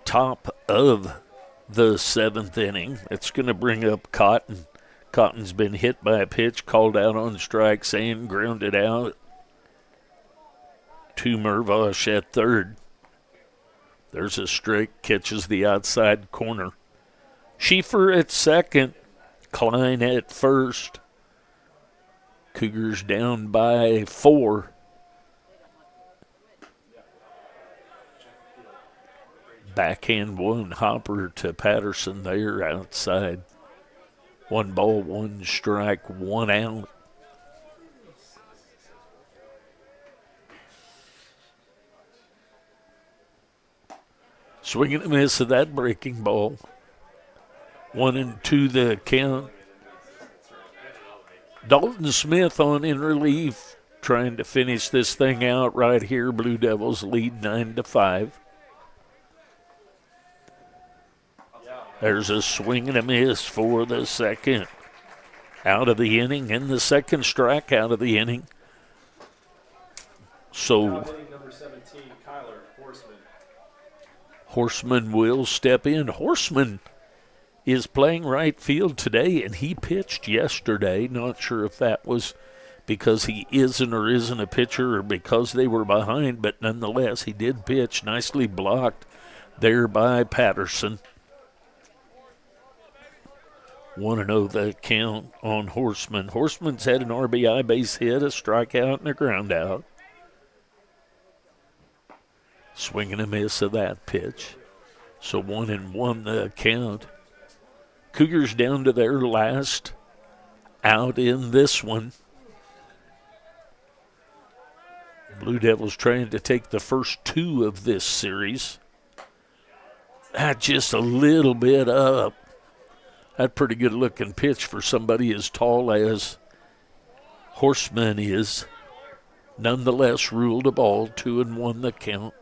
Top of the 7th inning. It's going to bring up Cotton. Cotton's been hit by a pitch, called out on strikes, and grounded out to Mervosh at third. There's a strike, catches the outside corner. Schieffer at second, Klein at first. Cougars down by 4. Backhand 1 hopper to Patterson there outside. 1 ball, 1 strike, 1 out. Swing and a miss of that breaking ball. 1-2 the count. Dalton Smith on in relief, trying to finish this thing out right here. Blue Devils lead 9-5. There's a swing and a miss for the second out of the inning, and the second strikeout of the inning. So Number 17, Kyler Horseman. Horseman will step in. Horseman is playing right field today, and he pitched yesterday. Not sure if that was because he isn't or isn't a pitcher or because they were behind, but nonetheless, he did pitch. Nicely blocked there by Patterson. 1-0 the count on Horseman. Horseman's had an RBI base hit, a strikeout, and a ground out. Swing and a miss of that pitch. So 1-1 the count. Cougars down to their last out in this one. Blue Devils trying to take the first 2 of this series. Just a little bit up. That's pretty good looking pitch for somebody as tall as Horseman is. Nonetheless, ruled a ball, 2-1 the count.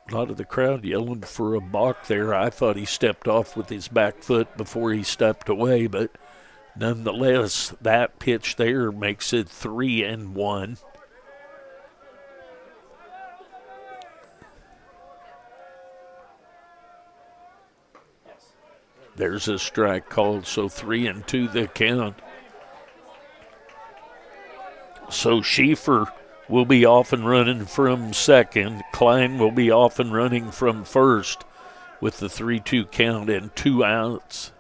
A lot of the crowd yelling for a balk there. I thought he stepped off with his back foot before he stepped away, but nonetheless, that pitch there makes it 3-1. There's a strike called, so 3-2 the count. So Schieffer will be off and running from second. Klein will be off and running from first with the 3-2 count and 2 outs.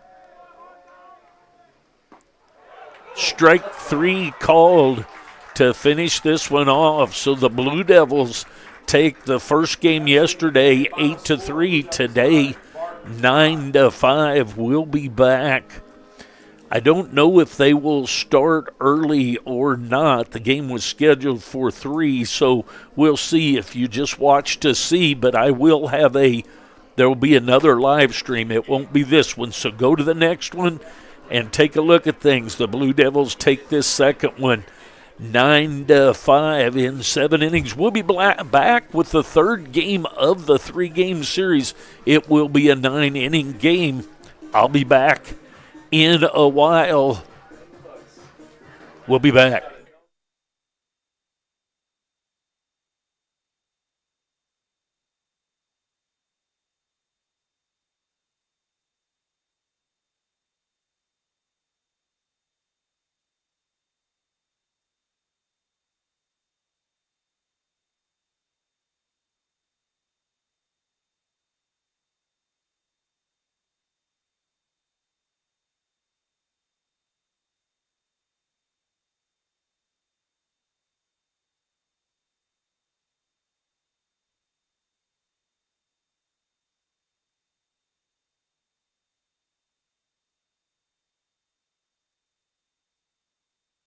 Strike 3 called to finish this one off. So the Blue Devils take the first game yesterday 8-3. Today 9-5. We'll be back. I don't know if they will start early or not. The game was scheduled for 3, so we'll see if you just watch to see. But I will have there will be another live stream. It won't be this one, so go to the next one and take a look at things. The Blue Devils take this second one 9-5 in 7 innings. We'll be back with the third game of the 3-game series. It will be a 9-inning game. I'll be back in a while. We'll be back.